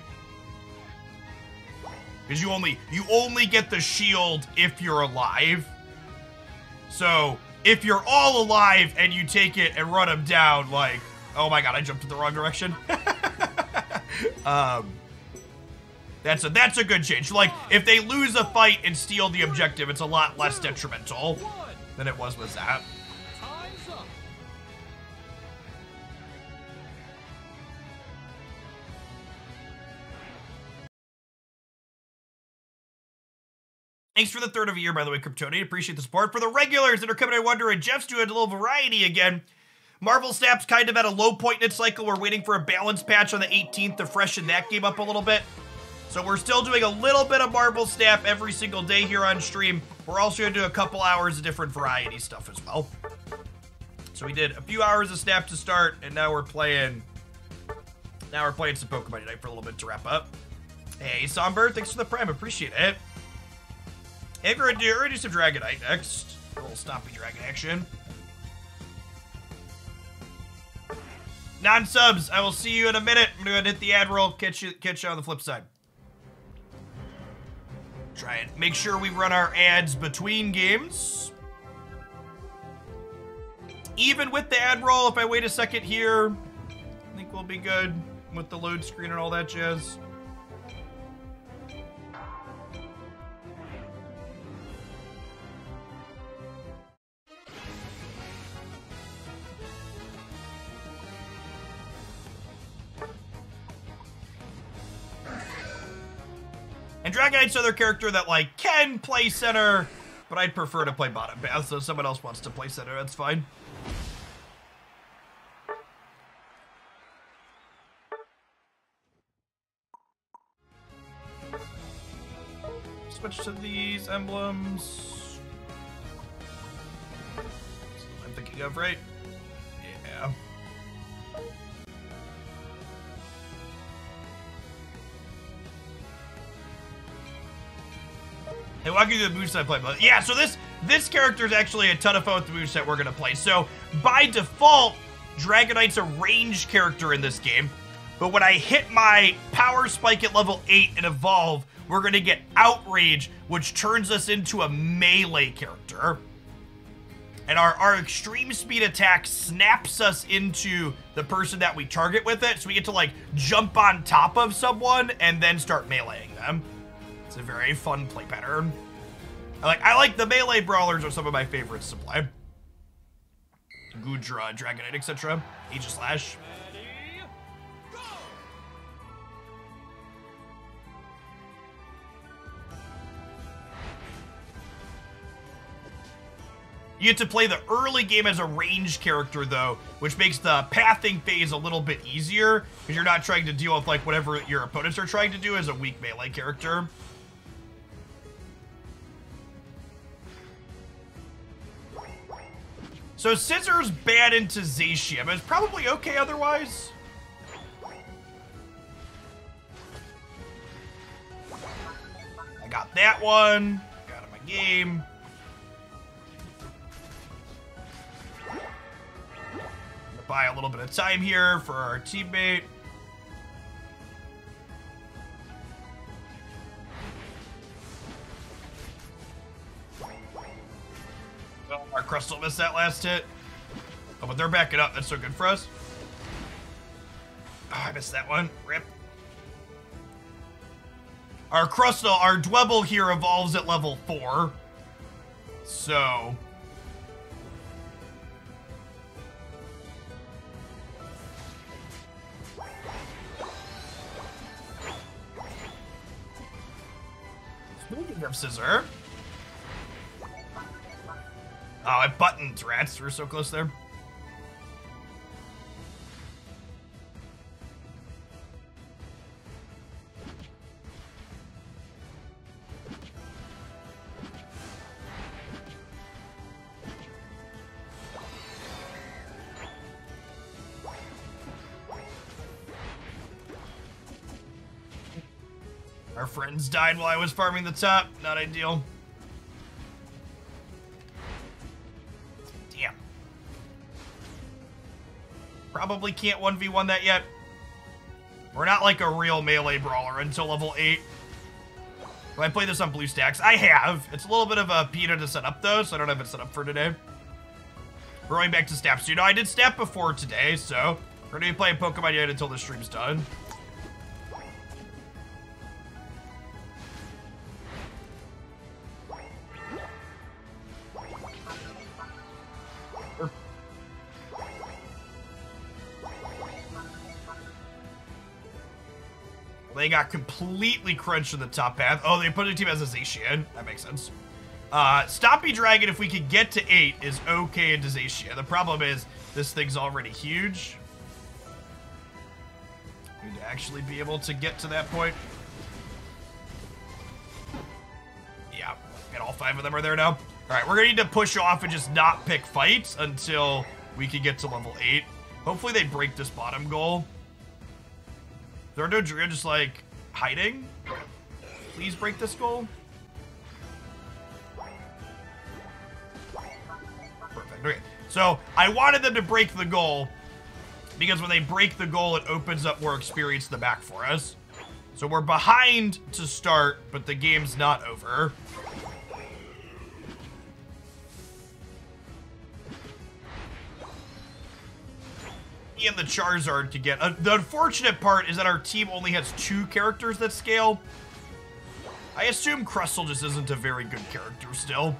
Because you only get the shield if you're alive. So if you're all alive and you take it and run them down, like, oh my god, I jumped in the wrong direction. That's a good change. Like, if they lose a fight and steal the objective, it's a lot less detrimental than it was with Zap. Thanks for the third of a year, by the way, Kryptonian. Appreciate the support. For the regulars that are coming, I wonder, and Jeff's doing a little variety again. Marvel Snap's kind of at a low point in its cycle. We're waiting for a balance patch on the 18th to freshen that game up a little bit. So we're still doing a little bit of Marvel Snap every single day here on stream. We're also going to do a couple hours of different variety stuff as well. So we did a few hours of Snap to start, and now we're playing some Pokemon Unite for a little bit to wrap up. Hey, Somber, thanks for the Prime. Appreciate it. Hey, we're going to do some Dragonite next. A little stompy dragon action. Non-subs, I will see you in a minute. I'm going to hit the ad roll, catch you on the flip side. Try and make sure we run our ads between games. Even with the ad roll, if I wait a second here, I think we'll be good with the load screen and all that jazz. And Dragonite's another character that, like, can play center, but I'd prefer to play bottom path, so if someone else wants to play center, that's fine. Switch to these emblems. That's what I'm thinking of, right? Yeah. Hey, walk you through the moveset play. Yeah, so this character is actually a ton of fun with the moveset we're gonna play. So by default, Dragonite's a ranged character in this game, but when I hit my power spike at level 8 and evolve, we're gonna get Outrage, which turns us into a melee character. And our extreme speed attack snaps us into the person that we target with it, so we get to, like, jump on top of someone and then start meleeing them. It's a very fun play pattern. I like the melee brawlers are some of my favorites to play. Goodra, Dragonite, etc. Aegislash. You get to play the early game as a ranged character, though, which makes the pathing phase a little bit easier, because you're not trying to deal with, like, whatever your opponents are trying to do as a weak melee character. So Scissor's bad into Zacian, but it's probably okay otherwise. I got that one. Got in my game. Buy a little bit of time here for our teammate. Oh, our Crustle missed that last hit. Oh, but they're backing up. That's so good for us. Oh, I missed that one. Rip. Our Crustle, our Dwebble here evolves at level 4. So... Speaking of Scissor... Oh, I buttoned rats. We're so close there. Our friends died while I was farming the top. Not ideal. Damn. Probably can't 1v1 that yet. We're not like a real melee brawler until level 8. Have I played this on BlueStacks? I have. It's a little bit of a beta to set up though, so I don't have it set up for today. We're going back to Snap Studio. I did Snap before today, so we're gonna be playing Pokemon Unite until the stream's done. They got completely crunched in the top path. Oh, they put a team as a Zacian. That makes sense. Stompy Dragon, if we could get to 8, is okay into Zacian. The problem is, this thing's already huge. Need to actually be able to get to that point. Yeah, and all 5 of them are there now. Alright, we're gonna need to push off and just not pick fights until we can get to level 8. Hopefully they break this bottom goal. There are no Drio just like hiding. Please break this goal. Perfect. Okay. So I wanted them to break the goal because when they break the goal, it opens up more experience in the back for us. So we're behind to start, but the game's not over. And the Charizard to get. The unfortunate part is that our team only has 2 characters that scale. I assume Crustle just isn't a very good character still.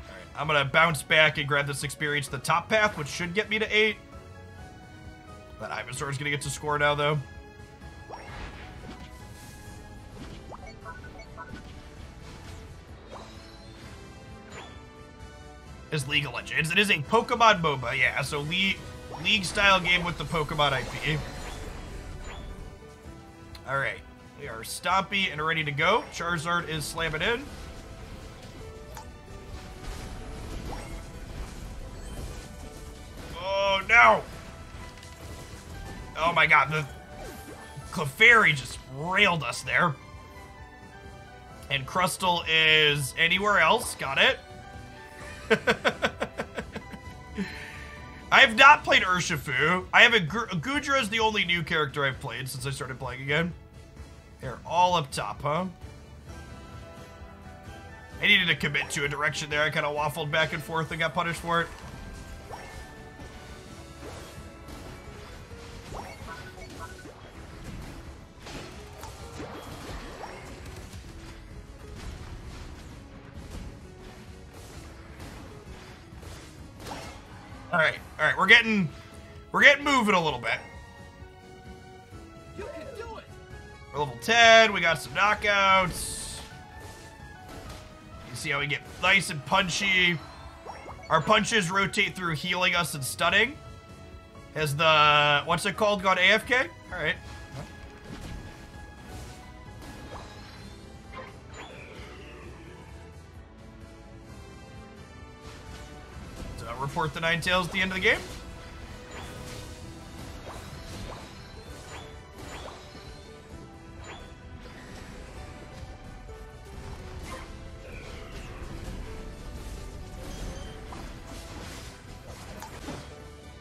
Alright, I'm gonna bounce back and grab this experience the top path, which should get me to 8. That Ivysaur's gonna get to score now, though. Is League of Legends. It is a Pokemon MOBA, yeah, so League-style game with the Pokemon IP. Alright, we are Stompy and ready to go. Charizard is slamming in. Oh, no! Oh my god, the Clefairy just railed us there. And Crustle is anywhere else. Got it. I have not played Urshifu. I have Goodra is the only new character I've played since I started playing again. They're all up top, huh? I needed to commit to a direction there. I kind of waffled back and forth and got punished for it. All right, we're getting moving a little bit.
You can do it.
We're level 10. We got some knockouts. You see how we get nice and punchy. Our punches rotate through healing us and stunning. Has the what's it called gone AFK? All right. Report the Ninetales at the end of the game.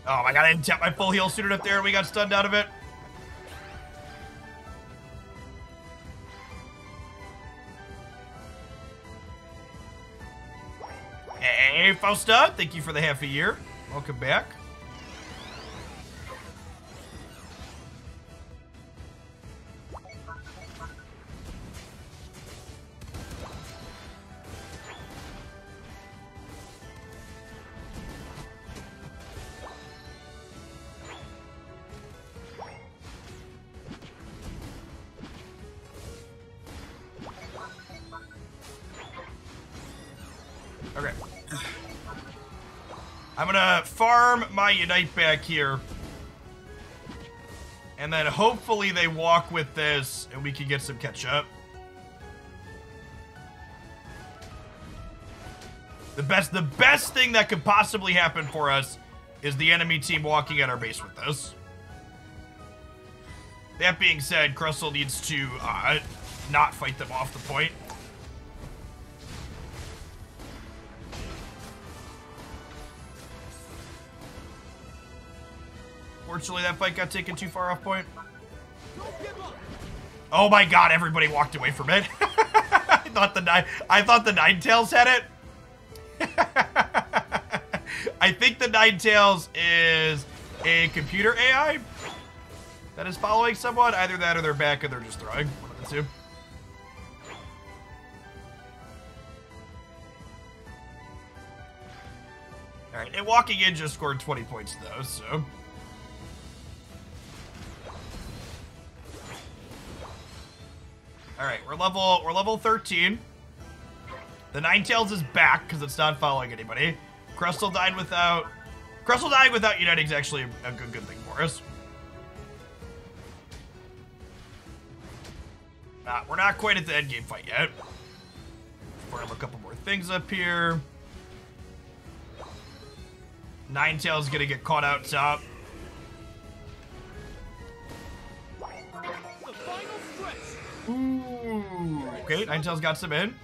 Oh my god, I didn't tap my full heal suited up there and we got stunned out of it. Hey, Fausta, thank you for the half a year. Welcome back. Okay. I'm gonna farm my Unite back here. And then hopefully they walk with this and we can get some catch up. The best thing that could possibly happen for us is the enemy team walking at our base with this. That being said, Crustle needs to not fight them off the point. Fortunately, that fight got taken too far off point. Oh my god, everybody walked away from it. I thought the Ninetales had it. I think the Ninetales is a computer AI that is following someone. Either that or they're back and they're just throwing. One of the two. Alright, and walking in just scored 20 points though, so. Alright, we're level 13. The Ninetales is back because it's not following anybody. Crustle dying without uniting is actually a good thing for us. We're not quite at the end game fight yet. Farm a couple more things up here. Ninetales gonna get caught out top.
The final stretch.
Ooh. Okay, Ninetales got some in.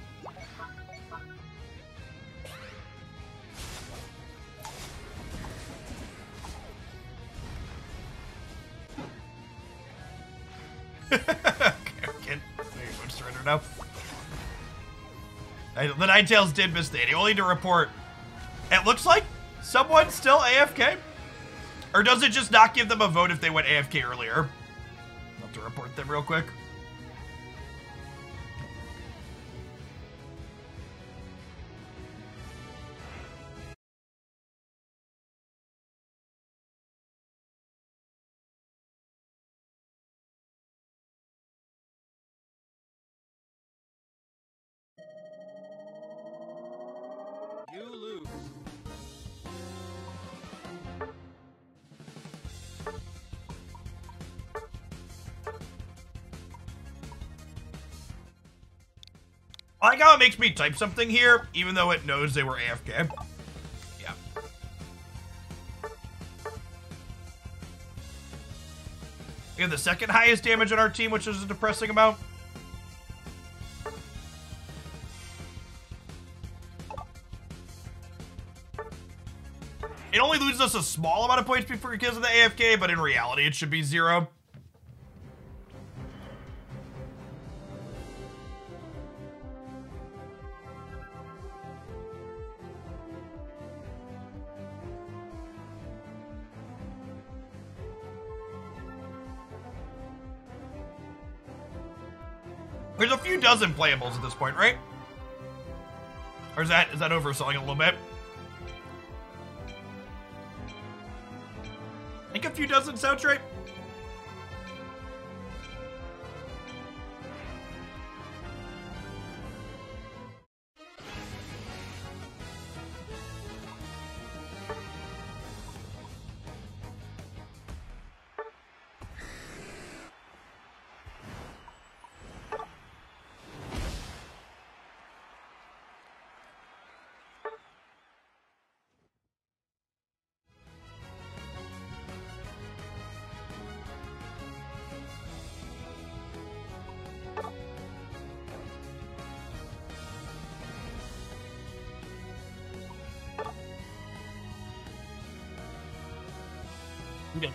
Surrender now. The Ninetales did miss the 80. Only to report. It looks like someone's still AFK. Or does it just not give them a vote if they went AFK earlier? I'll have to report them real quick.
You lose.
I like how it makes me type something here, even though it knows they were AFK. Yeah. We have the second highest damage on our team, which is a depressing amount. It only loses us a small amount of points because of the AFK, but in reality, it should be 0. There's a few dozen playables at this point, right? Or is that overselling a little bit? I think a few dozen sounds right.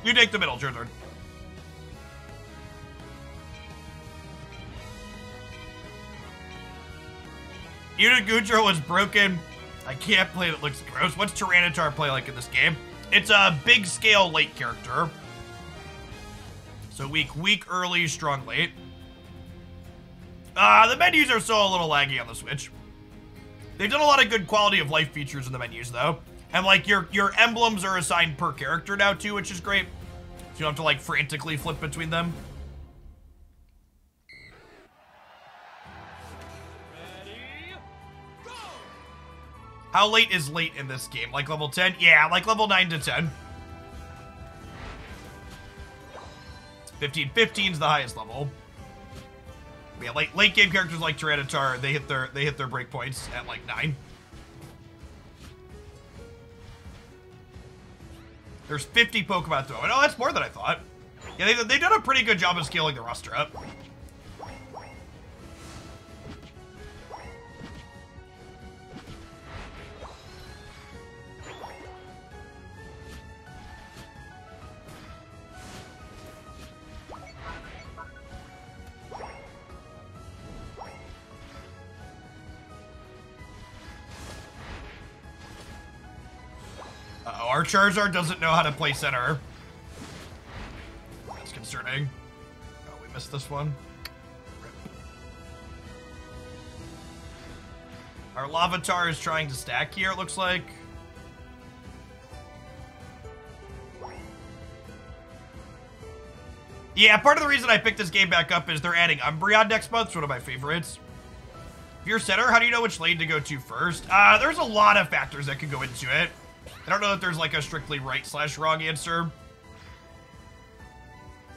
You take the middle, turn. Unit Gujo was broken. I can't play it, it looks gross. What's Tyranitar play like in this game? It's a big scale late character. So weak early, strong late. The menus are still a little laggy on the Switch. They've done a lot of good quality of life features in the menus though. And like your emblems are assigned per character now too, which is great. So you don't have to like frantically flip between them.
Ready, go!
How late is late in this game? Like level 10? Yeah, like level 9 to 10. 15 is the highest level. Yeah, late game characters like Tyranitar, they hit their breakpoints at like 9. There's 50 Pokemon throwing. Oh, that's more than I thought. Yeah, they've done a pretty good job of scaling the roster up. Our Charizard doesn't know how to play center. That's concerning. Oh, we missed this one. Our Larvitar is trying to stack here, it looks like. Yeah, part of the reason I picked this game back up is they're adding Umbreon next month. It's one of my favorites. If you're center, how do you know which lane to go to first? There's a lot of factors that could go into it. I don't know if there's like a strictly right/wrong answer.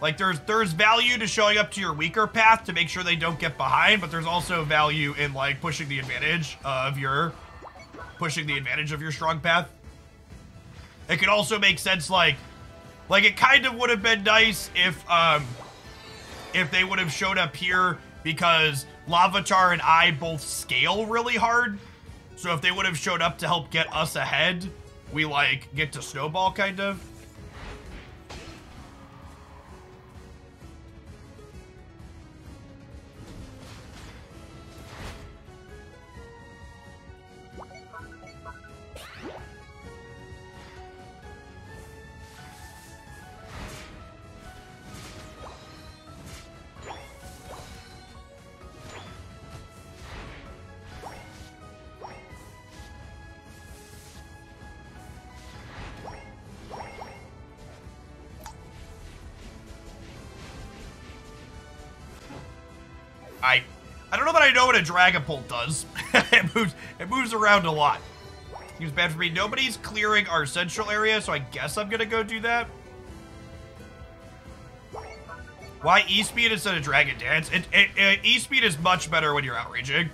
Like there's value to showing up to your weaker path to make sure they don't get behind, but there's also value in like pushing the advantage of your strong path. It could also make sense like it kind of would have been nice if they would have showed up here because Larvitar and I both scale really hard. So if they would have showed up to help get us ahead, we, like, get to snowball, kind of. I don't know that I know what a Dragapult does. it moves around a lot. Seems bad for me. Nobody's clearing our central area, so I guess I'm gonna go do that. Why E-Speed instead of Dragon Dance? E-Speed is much better when you're outraging.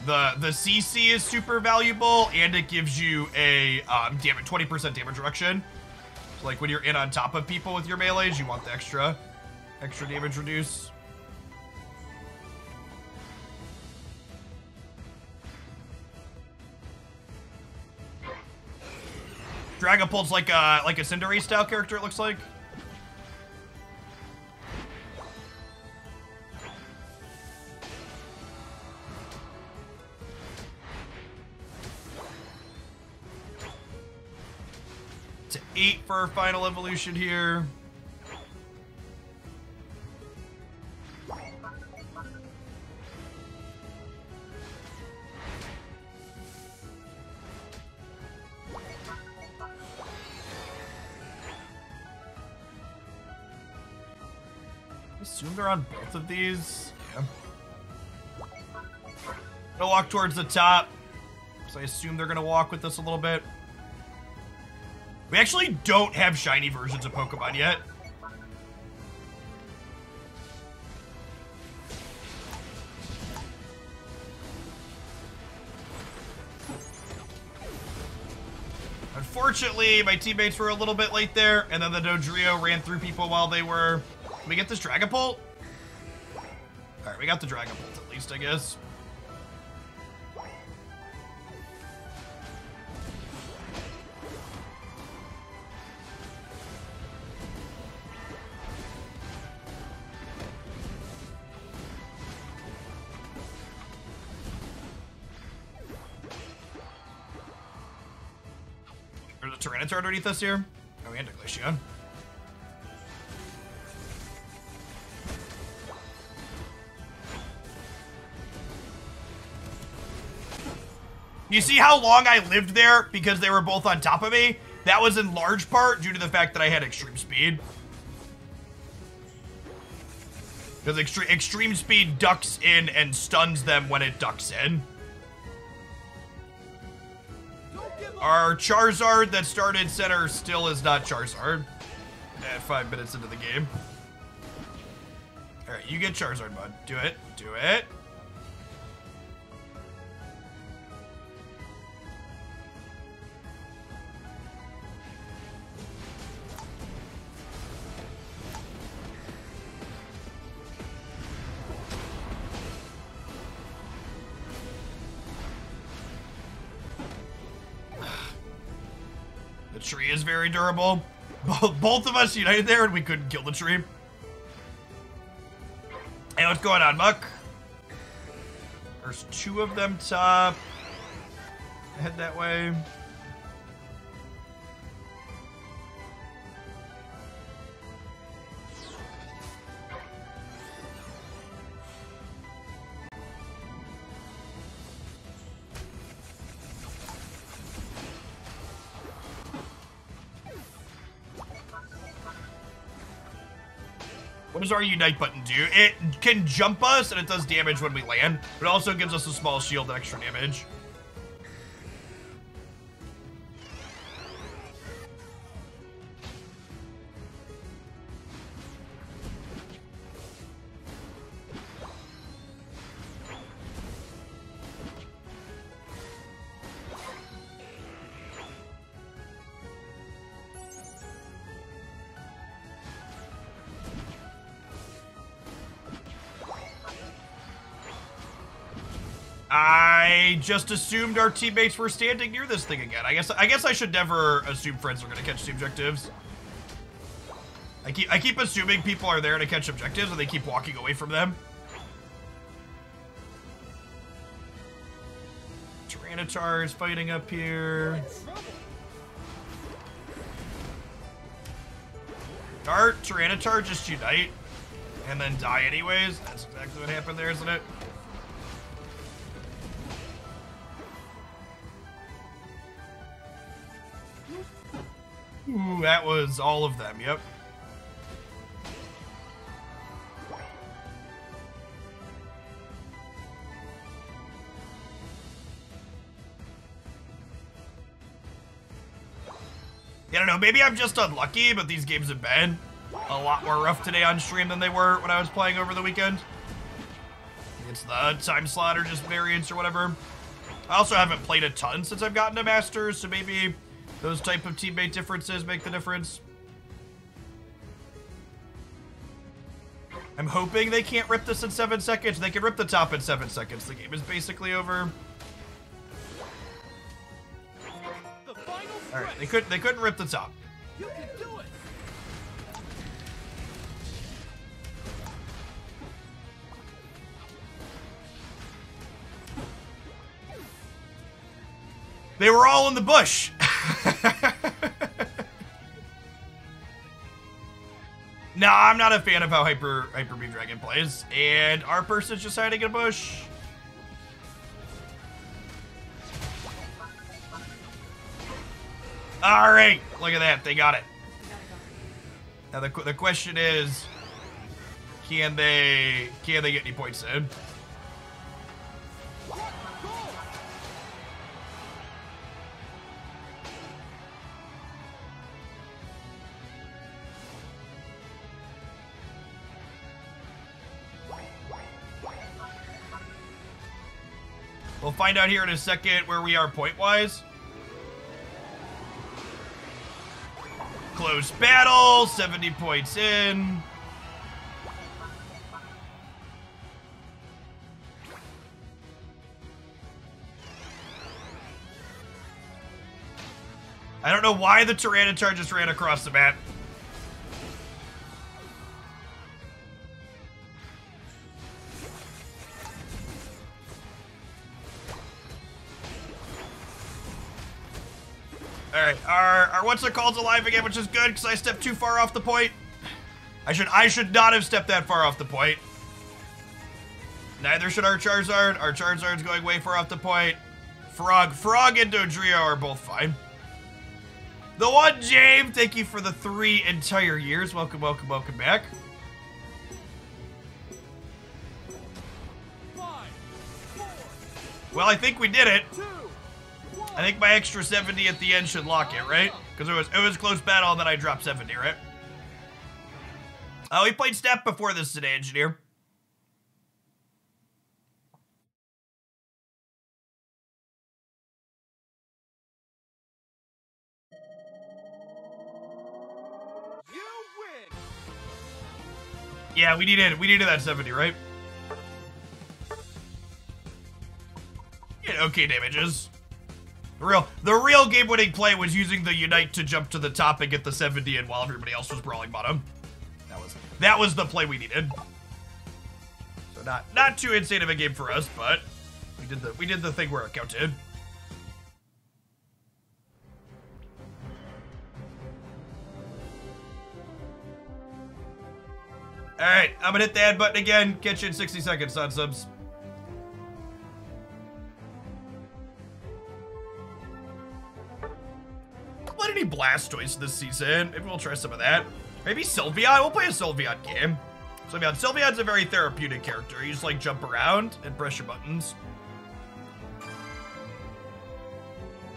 The CC is super valuable, and it gives you a 20% damage reduction. So like when you're in on top of people with your melees, you want the extra damage reduce. Dragapult's like a Cinderace style character, it looks like. To 8 for our final evolution here. Assume they're on both of these. Yeah. Gonna walk towards the top. So I assume they're gonna walk with us a little bit. We actually don't have shiny versions of Pokemon yet. Unfortunately, my teammates were a little bit late there, and then the Dodrio ran through people while they were... Can we get this Dragapult? Alright, we got the Dragapult at least, I guess. There's a Tyranitar underneath us here. Oh, and a Glaceon. You see how long I lived there because they were both on top of me? That was in large part due to the fact that I had extreme speed. Because extreme speed ducks in and stuns them when it ducks in. Our Charizard that started center still is not Charizard at 5 minutes into the game. Alright, you get Charizard, bud. Do it. Do it. The tree is very durable. Both of us united there and we couldn't kill the tree. Hey, what's going on, Muck? There's 2 of them top. Head that way. What does our Unite button do? It can jump us, and it does damage when we land, but it also gives us a small shield and extra damage. I just assumed our teammates were standing near this thing again. I guess I should never assume friends are gonna catch the objectives. I keep assuming people are there to catch objectives and they keep walking away from them. Tyranitar is fighting up here. Dart, Tyranitar just unite and then die anyways. That's exactly what happened there, isn't it? Ooh, that was all of them, yep. I don't know, maybe I'm just unlucky, but these games have been a lot more rough today on stream than they were when I was playing over the weekend. It's the time slot or just variance or whatever. I also haven't played a ton since I've gotten to Masters, so maybe those type of teammate differences make the difference. I'm hoping they can't rip this in 7 seconds. They can rip the top in 7 seconds. The game is basically over. All right, they couldn't rip the top.
You can do it.
They were all in the bush. No, I'm not a fan of how Hyper Beam Dragon plays, and our person's just hiding in a bush. All right, look at that, they got it. Now the question is, can they get any points in? We'll find out here in a second where we are point-wise. Close battle, 70 points in. I don't know why the Tyranitar just ran across the map. Alright, our what's it called alive again, which is good because I stepped too far off the point. I should not have stepped that far off the point. Neither should our Charizard. Our Charizard's going way far off the point. Frog and Dodrio are both fine. The one, James, thank you for the 3 entire years. Welcome, welcome, welcome back.
5, 4,
Well, I think we did it.
2, 1.
I think my extra 70 at the end should lock it, right? Because it was close battle and then I dropped 70, right? Oh, we played Step before this today, Engineer.
You win.
Yeah, we needed that 70, right? Yeah, okay damages. The real game-winning play was using the Unite to jump to the top and get the 70 in while everybody else was brawling bottom. That was the play we needed. So not too insane of a game for us, but we did the thing where it counted. All right, I'm gonna hit the add button again. Catch you in 60 seconds on subs. Not any Blastoise this season. Maybe we'll try some of that. Maybe Sylveon. We'll play a Sylveon game. Sylveon's a very therapeutic character. You just like jump around and press your buttons.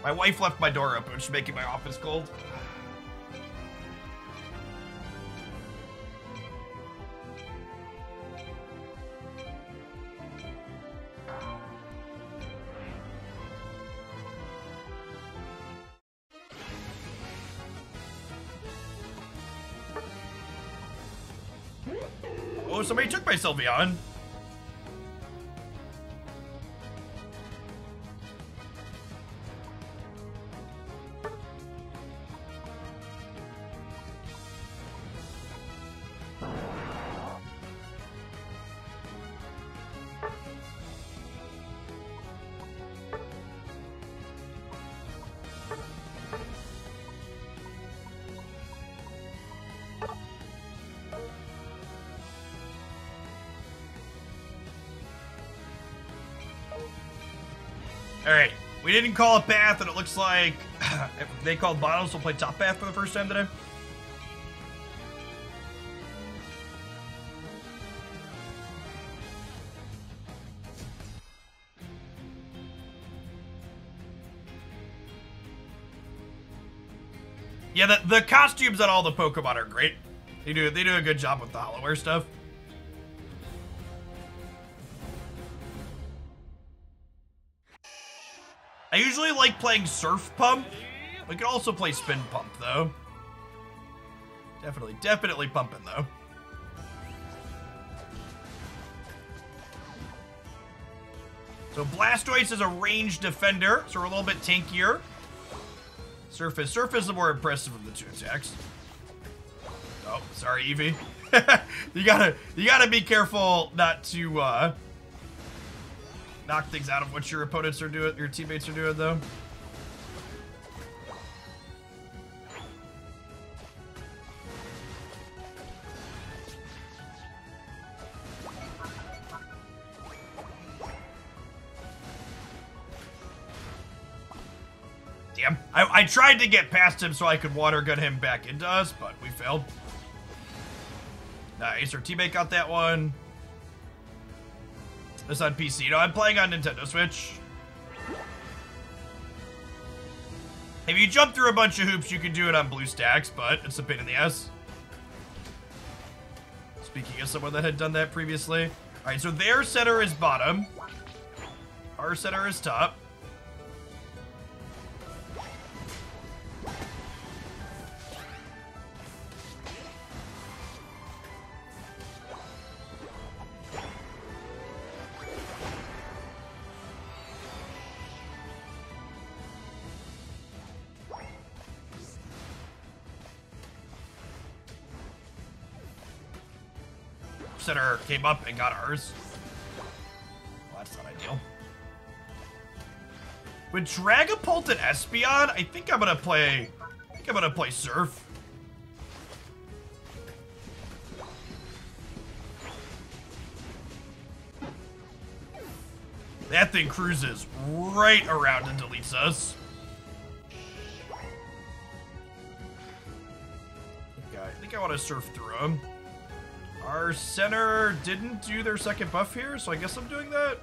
My wife left my door open, which is making my office cold. Oh, somebody took my Sylveon. Alright, we didn't call a path, and it looks like if they called bottoms, we'll play top path for the first time today. Yeah, the costumes on all the Pokemon are great. They do a good job with the Hollowware stuff. I usually like playing Surf Pump. We could also play Spin Pump, though. Definitely pumping, though. So Blastoise is a ranged defender, so we're a little bit tankier. Surf is the more impressive of the two attacks. Oh, sorry, Eevee. you gotta be careful not to knock things out of what your opponents are doing, your teammates are doing, though. Damn. I tried to get past him so I could water gun him back into us, but we failed. Nice, our teammate got that one. This on PC. No, I'm playing on Nintendo Switch. If you jump through a bunch of hoops, you can do it on BlueStacks, but it's a pain in the ass. Speaking of someone that had done that previously. Alright, so their center is bottom. Our center is top. Center came up and got ours. Well, that's not ideal. With Dragapult and Espeon, I think I'm gonna play Surf. That thing cruises right around and deletes us. I think I want to surf through him. Our center didn't do their second buff here, so I guess I'm doing that.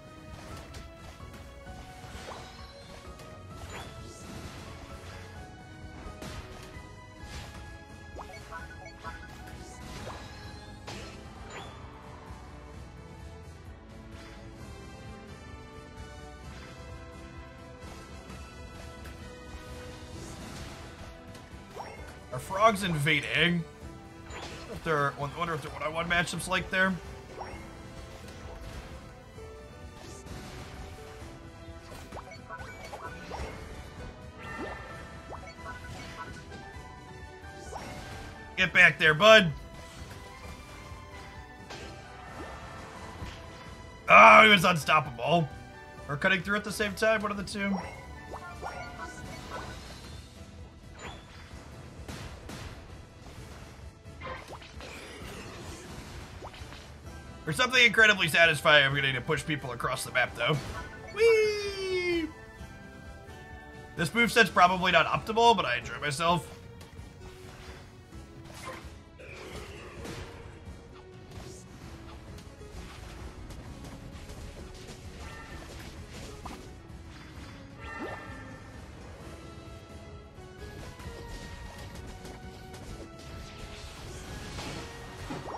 Are frogs invading? I wonder if they're one-on-one matchups like there. Get back there, bud. Oh, he was unstoppable. Or cutting through at the same time, one of the two. There's something incredibly satisfying I'm getting to push people across the map, though. Whee! This moveset's probably not optimal, but I enjoy myself.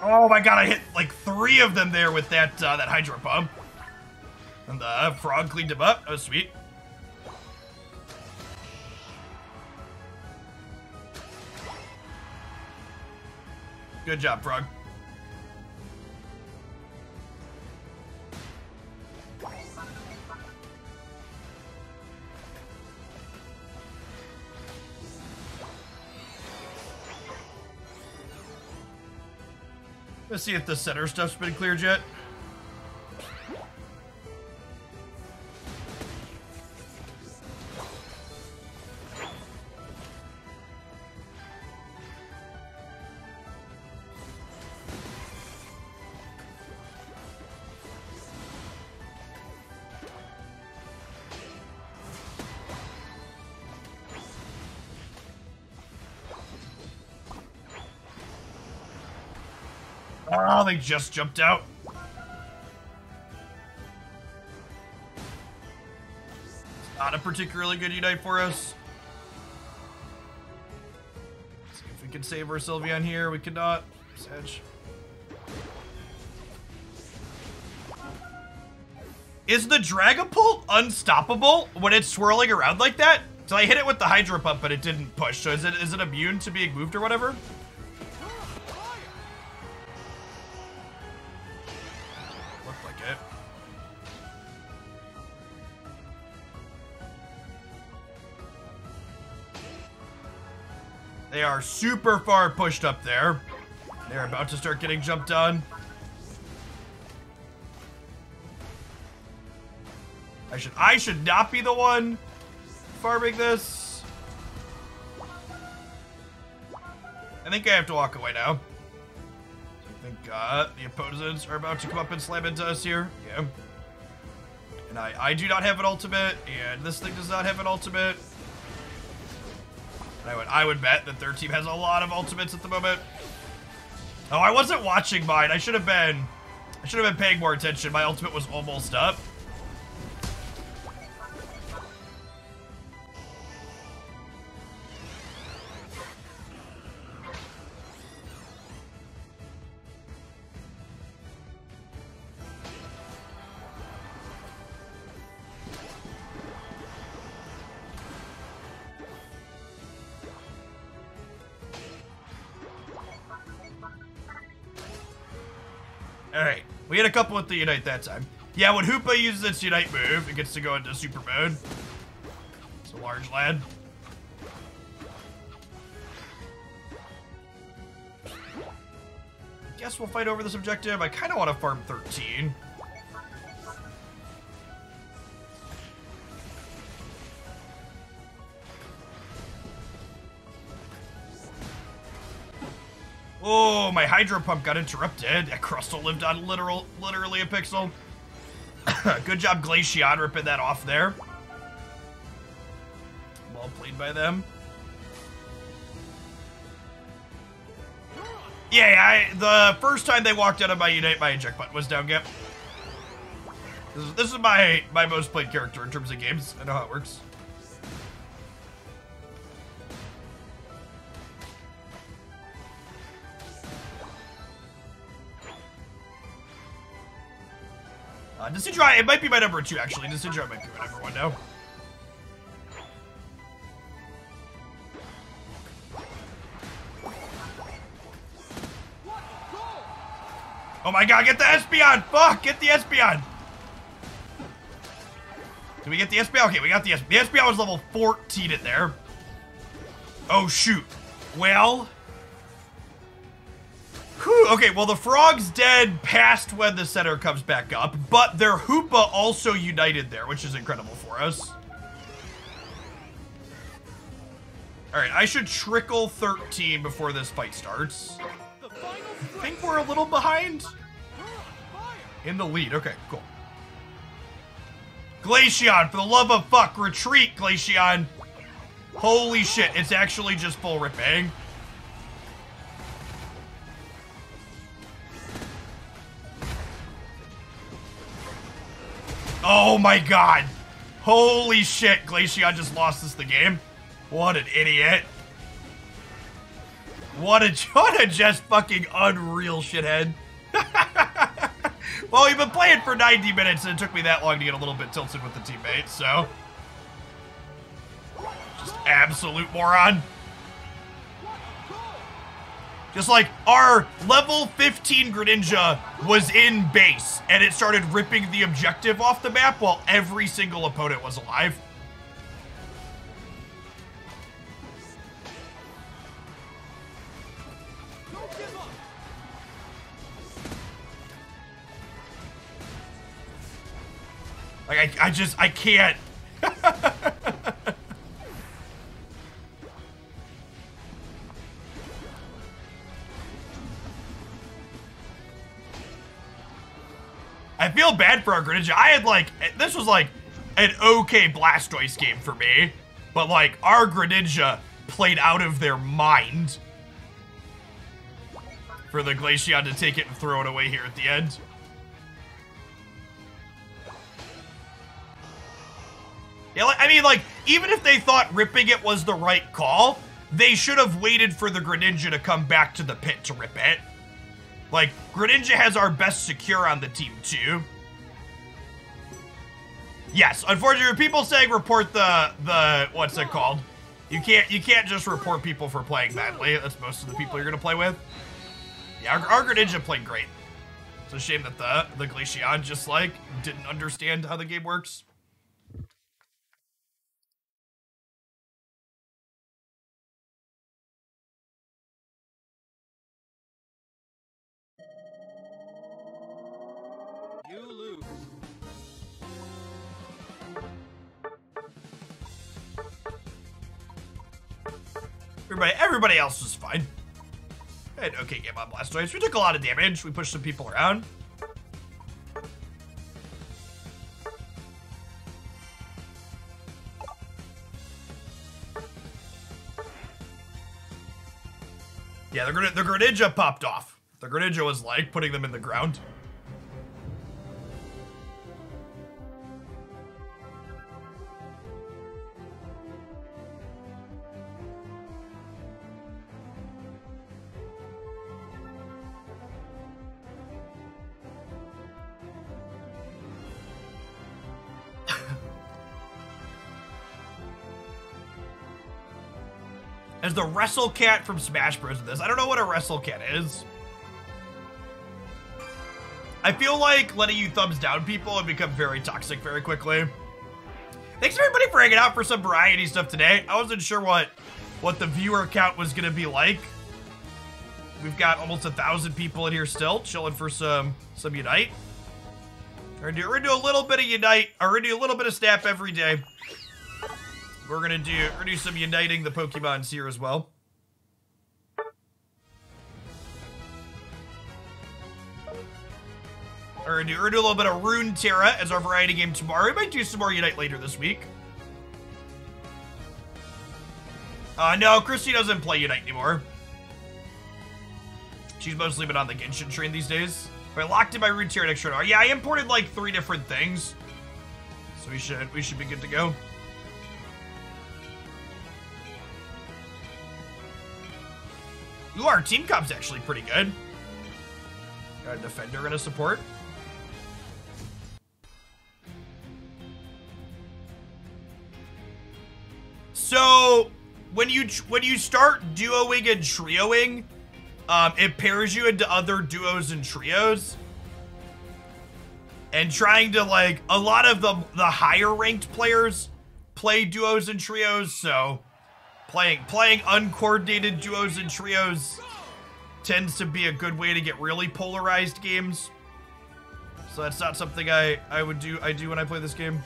Oh my god, I hit like 3 of them there with that that Hydro Pump. And the frog cleaned him up. That was sweet. Good job, frog. Let's see if the center stuff's been cleared yet. Oh, they just jumped out. It's not a particularly good unite for us. Let's see if we can save our Sylveon here. We cannot. Sedge. Is the Dragapult unstoppable when it's swirling around like that? So I hit it with the Hydro Pump, but it didn't push. So is it immune to being moved or whatever? They are super far pushed up there. They're about to start getting jumped on. I should not be the one farming this. I think I have to walk away now. I think the opponents are about to come up and slam into us here. Yeah. And I do not have an ultimate, and this thing does not have an ultimate. I would bet that their team has a lot of ultimates at the moment. Oh, I wasn't watching mine. I should have been paying more attention. My ultimate was almost up. Alright, we had a couple with the Unite that time. Yeah, when Hoopa uses its Unite move, it gets to go into super mode. It's a large lad. I guess we'll fight over this objective. I kind of want to farm 13. Oh, my Hydro Pump got interrupted. That Crustle lived on literally a pixel. Good job, Glaceon, ripping that off there. Well played by them. Yeah, the first time they walked out of my Unite, my eject button was down, Gip. This is my most played character in terms of games. I know how it works. Decidueye, it might be my number 2, actually. Decidueye might be my number 1 now. Oh my god, get the Espeon! Fuck, get the Espeon! Did we get the Espeon? Okay, we got the Espeon. The Espeon was level 14 in there. Oh, shoot. Well. Whew, okay, well, the frog's dead past when the center comes back up, but their Hoopa also united there, which is incredible for us. Alright, I should trickle 13 before this fight starts. I think we're a little behind. In the lead, okay, cool. Glaceon, for the love of fuck, retreat, Glaceon. Holy shit, it's actually just full ripping. Oh my god. Holy shit, Glaceon just lost us the game. What an idiot. What a just fucking unreal shithead. Well, we've been playing for 90 minutes and it took me that long to get a little bit tilted with the teammates, so. Just absolute moron. Just like our level 15 Greninja was in base and it started ripping the objective off the map while every single opponent was alive. Like, I can't. I feel bad for our Greninja. I had like, this was like an okay Blastoise game for me, but like our Greninja played out of their mind for the Glaceon to take it and throw it away here at the end. Yeah, I mean, like, even if they thought ripping it was the right call, they should have waited for the Greninja to come back to the pit to rip it. Like, Greninja has our best secure on the team, too. Yes, unfortunately, people saying report the what's it called? You can't just report people for playing badly. That's most of the people you're gonna play with. Yeah, our Greninja played great. It's a shame that the Glaceon just, like, didn't understand how the game works.
You lose.
Everybody else was fine. I had an okay game on Blastoise. We took a lot of damage. We pushed some people around. Yeah, the Greninja popped off. The Greninja was like putting them in the ground. As the Wrestle Cat from Smash Bros. In this. I don't know what a Wrestle Cat is. I feel like letting you thumbs down people would become very toxic very quickly. Thanks everybody for hanging out for some variety stuff today. I wasn't sure what the viewer count was gonna be like. We've got almost 1,000 people in here still, chilling for some Unite. We're gonna do a little bit of Unite, or we're gonna do a little bit of Snap every day. We're gonna do some uniting the Pokemons here as well. We're gonna do a little bit of Runeterra as our variety game tomorrow. We might do some more Unite later this week. No, Christy doesn't play Unite anymore. She's mostly been on the Genshin train these days. But I locked in my Runeterra next year. Yeah, I imported like 3 different things. So we should be good to go. Ooh, our team comp's actually pretty good. Got a defender and a support. So when you start duoing and trioing, it pairs you into other duos and trios. And trying to, like, a lot of the higher ranked players play duos and trios, so playing uncoordinated duos and trios tends to be a good way to get really polarized games. So that's not something I do when I play this game.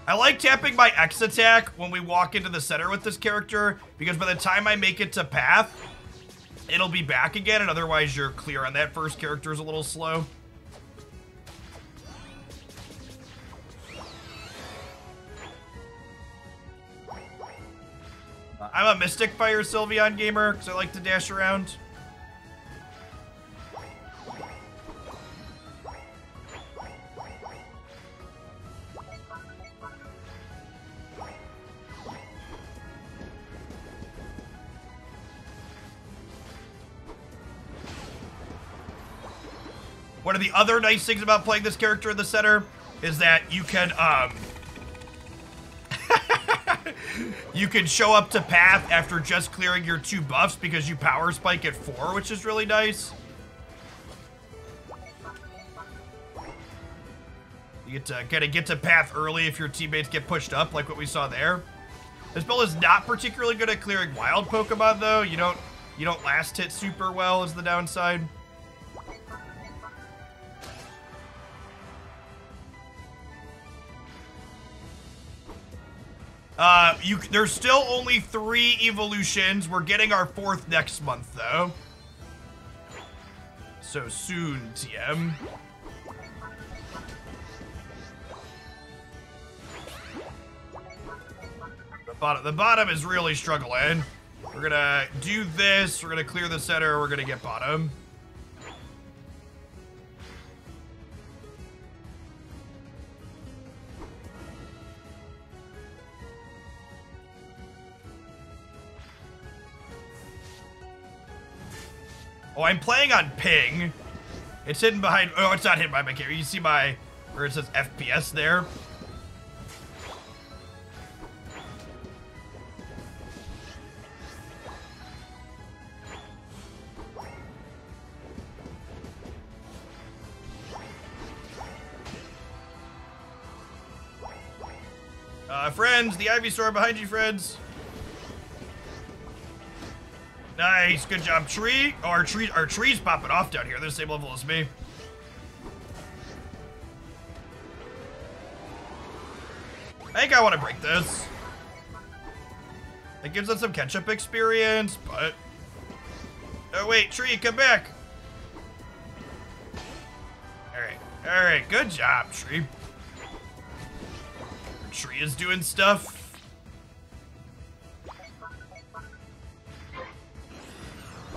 I like tapping my X attack when we walk into the center with this character, because by the time I make it to path, it'll be back again, and otherwise you're clear on that first character is a little slow. I'm a Mystic Fire Sylveon gamer, because I like to dash around. One of the other nice things about playing this character in the center is that you can, you can show up to path after just clearing your 2 buffs because you power spike at 4, which is really nice. You get to kind of get to path early if your teammates get pushed up, like what we saw there. This build is not particularly good at clearing wild Pokemon, though. You don't last hit super well is the downside. There's still only 3 evolutions. We're getting our 4th next month, though. So soon, TM. The bottom is really struggling. We're gonna do this. We're gonna clear the center. We're gonna get bottom. Oh, I'm playing on ping. It's hidden behind, oh, it's not hidden by my camera. You see where it says FPS there? Friends, the Ivysaur behind you, friends. Nice, good job, tree. Oh, our tree's popping off down here. They're the same level as me. I think I want to break this. It gives us some catch-up experience, but... Oh, wait, tree, come back. Alright, good job, tree. Our tree is doing stuff.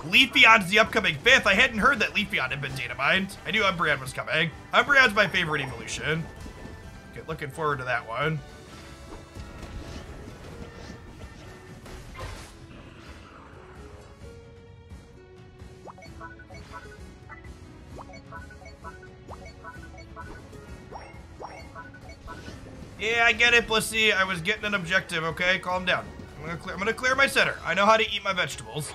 Leafeon's the upcoming 5th. I hadn't heard that Leafeon had been data mined. I knew Umbreon was coming. Umbreon's my favorite evolution. Okay, looking forward to that one. Yeah, I get it, Blissey. I was getting an objective, okay? Calm down. I'm gonna clear my center. I know how to eat my vegetables.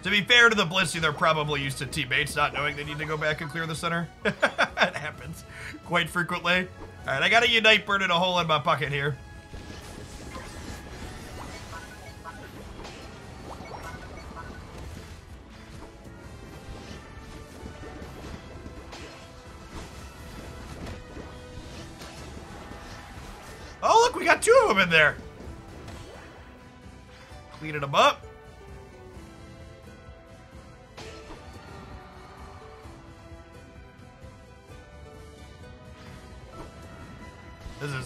To be fair to the Blissey, they're probably used to teammates not knowing they need to go back and clear the center. It happens quite frequently. All right, I got a Unite Bird in a hole in my pocket here. Oh, look, we got 2 of them in there. Cleaning them up.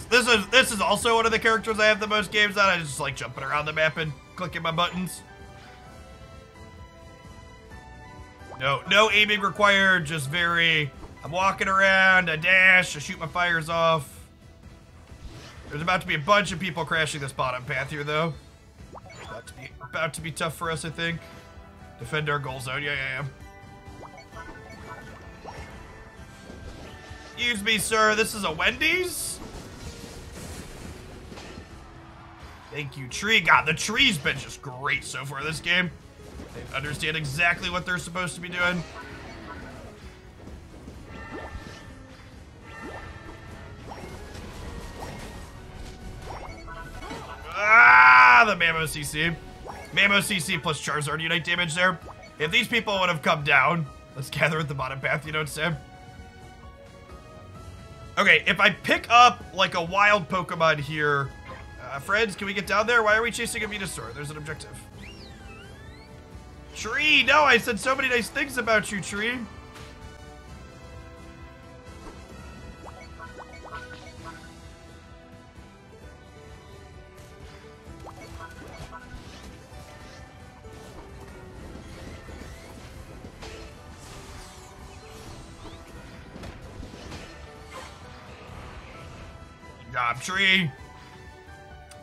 This is also one of the characters I have the most games on. I just like jumping around the map and clicking my buttons. No aiming required, just I'm walking around, I dash, I shoot my fires off. There's about to be a bunch of people crashing this bottom path here, though. It's about to be tough for us, I think. Defend our goal zone. Yeah. Excuse me, sir. This is a Wendy's? Thank you, tree. God, the tree's been just great so far this game. They understand exactly what they're supposed to be doing. Ah, the Mammo CC. Mammo CC plus Charizard Unite damage there. If these people would have come down, let's gather at the bottom path, you know what I'm saying? Okay, if I pick up like a wild Pokemon here, friends, can we get down there? Why are we chasing a Venusaur? There's an objective. Tree, no, I said so many nice things about you, Tree. Job, Tree.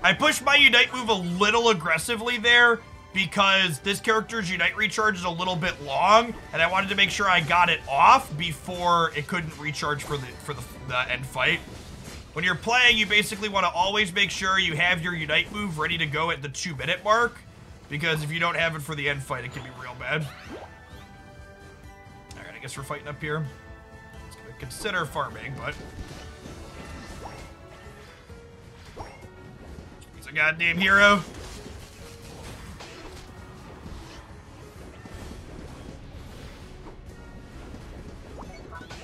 I pushed my Unite move a little aggressively there because this character's Unite recharge is a little bit long, and I wanted to make sure I got it off before it couldn't recharge for the end fight. When you're playing, you basically want to always make sure you have your Unite move ready to go at the 2-minute mark, because if you don't have it for the end fight, it can be real bad. Alright, I guess we're fighting up here. It's gonna consider farming, but he's a goddamn hero.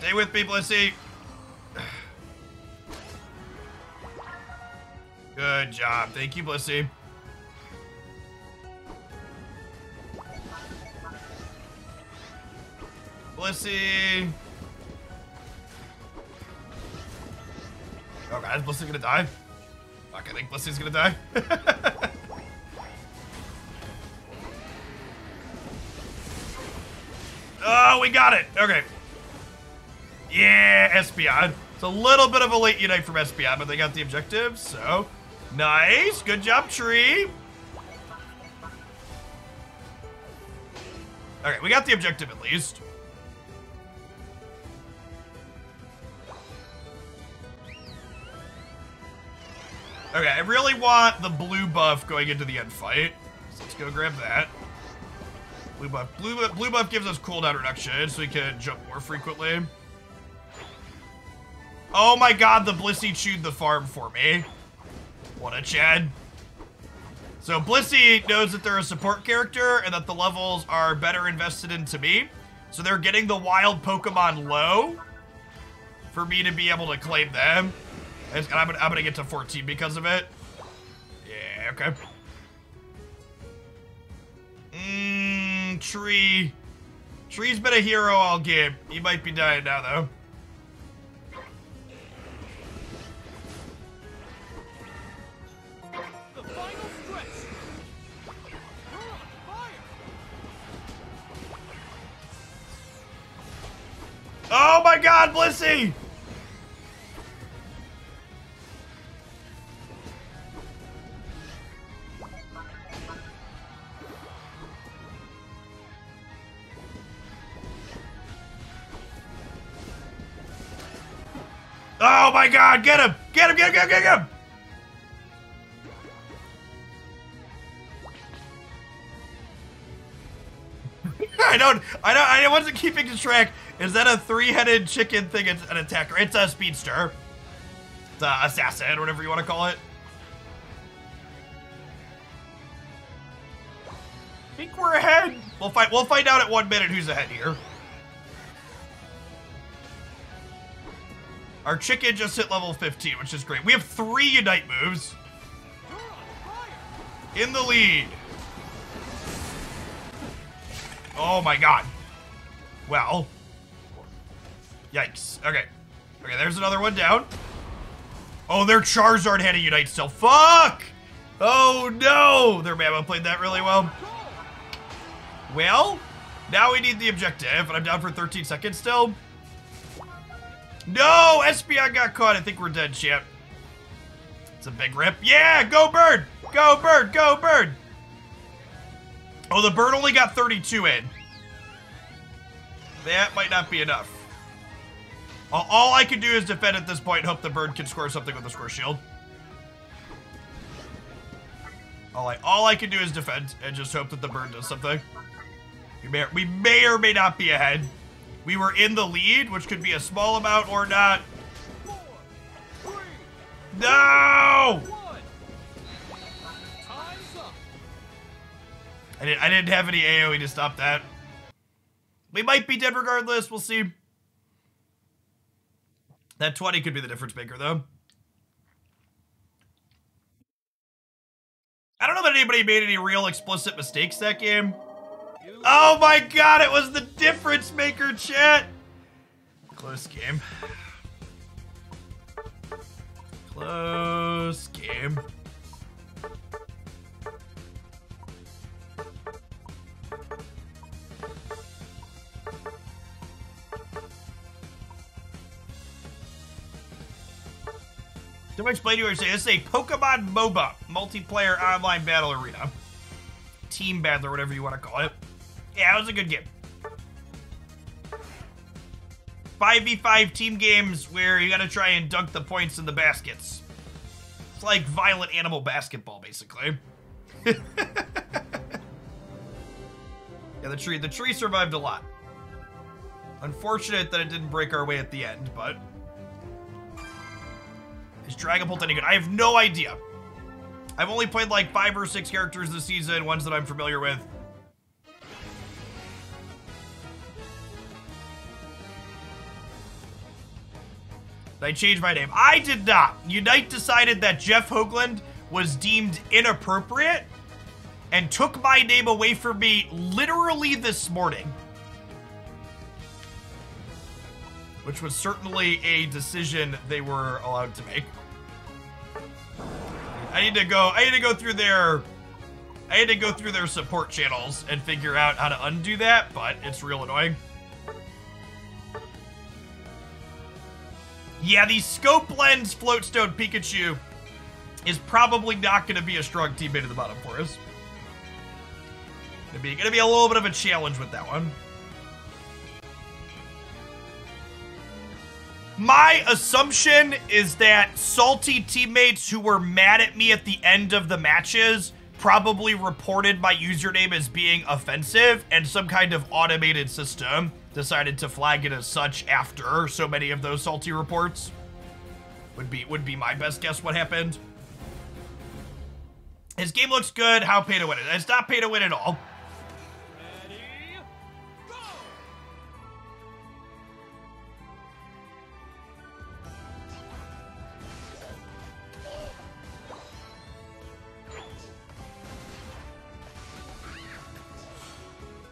Stay with me, Blissey. Good job. Thank you, Blissey. Blissey. Oh, God, is Blissey gonna die? Fuck, I think Blissey's gonna die. Oh, we got it. Okay. Yeah, Espeon. It's a little bit of a late Unite from Espeon, but they got the objective, so nice. Good job, Tree. Okay, we got the objective at least. Okay, I really want the blue buff going into the end fight. So let's go grab that. Blue buff. Blue buff gives us cooldown reduction, so we can jump more frequently. Oh my God, the Blissey chewed the farm for me. What a Chad. So Blissey knows that they're a support character and that the levels are better invested into me. So they're getting the wild Pokemon low for me to be able to claim them. And I'm gonna get to 14 because of it. Yeah, okay. Tree. Tree's been a hero all game. He might be dying now, though.
The final stretch. You're on fire.
Oh my God, Blissey! Oh my God, get him! Get him, get him, get him, get him! I wasn't keeping track. Is that a 3-headed chicken thing? It's an attacker. It's a speedster. It's a assassin, whatever you want to call it. I think we're ahead. We'll find out at 1 minute who's ahead here. Our chicken just hit level 15, which is great. We have 3 Unite moves. In the lead. Oh my God. Well. Yikes. Okay. Okay, there's another one down. Oh, their Charizard had a Unite still. Fuck! Oh no! Their Mammo played that really well. Well, now we need the objective, and I'm down for 13 seconds still. No! Espeon got caught. I think we're dead, champ. It's a big rip. Yeah! Go bird! Go bird! Go bird! Oh, the bird only got 32 in. That might not be enough. All I can do is defend at this point and hope the bird can score something with the score shield. All I can do is defend and just hope that the burn does something. We may or may not be ahead. We were in the lead, which could be a small amount or not.
4, 3,
No!
1. Time's up.
I didn't have any AoE to stop that. We might be dead regardless. We'll see. That 20 could be the difference maker, though. I don't know that anybody made any real explicit mistakes that game. Oh my god, it was the difference maker, chat! Close game. Close game. Let me explain to you what you're saying. This is a Pokemon MOBA, multiplayer online battle arena. Team battle, or whatever you want to call it. Yeah, it was a good game. 5v5 team games where you gotta try and dunk the points in the baskets. It's like violent animal basketball, basically. Yeah, the tree survived a lot. Unfortunate that it didn't break our way at the end, but... Is Dragapult any good? I have no idea. I've only played like 5 or 6 characters this season, ones that I'm familiar with. I changed my name. I did not. Unite decided that Jeff Hoagland was deemed inappropriate and took my name away from me literally this morning. Which was certainly a decision they were allowed to make. I need to go through their support channels and figure out how to undo that, but it's real annoying. Yeah, the Scope Lens Floatstone Pikachu is probably not going to be a strong teammate at the bottom for us. Gonna be a little bit of a challenge with that one. My assumption is that salty teammates who were mad at me at the end of the matches probably reported my username as being offensive, and some kind of automated system decided to flag it as such after so many of those salty reports. Would be my best guess what happened. His game looks good. How pay to win it? It's not pay to win at all.
Ready, go!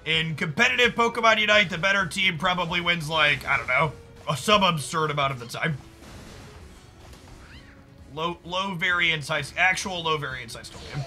In competitive Pokemon Unite, the better team probably wins, like, I don't know, some absurd amount of the time. Low variance, actual low variance I still game.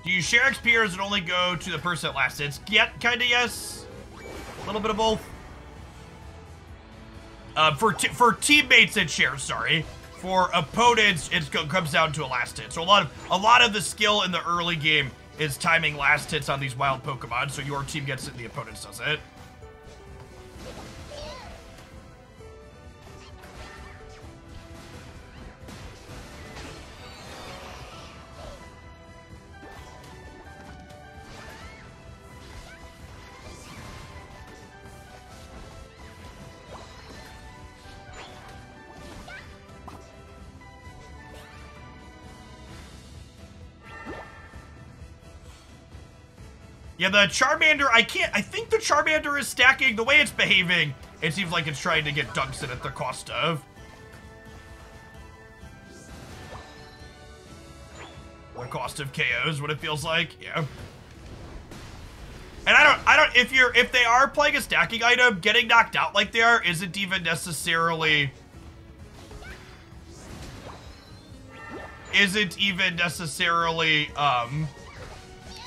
Do you share XP or does it only go to the person that last hits? Yeah, kinda yes. A little bit of both. For teammates it shares, sorry. For opponents, it comes down to a last hit. So a lot of the skill in the early game is timing last hits on these wild Pokemon, so your team gets it and the opponent's does it. Yeah, the Charmander, I think the Charmander is stacking. The way it's behaving, it seems like it's trying to get dunks in at the cost of. The cost of KOs, what it feels like, yeah. And I don't, if they are playing a stacking item, getting knocked out like they are isn't even necessarily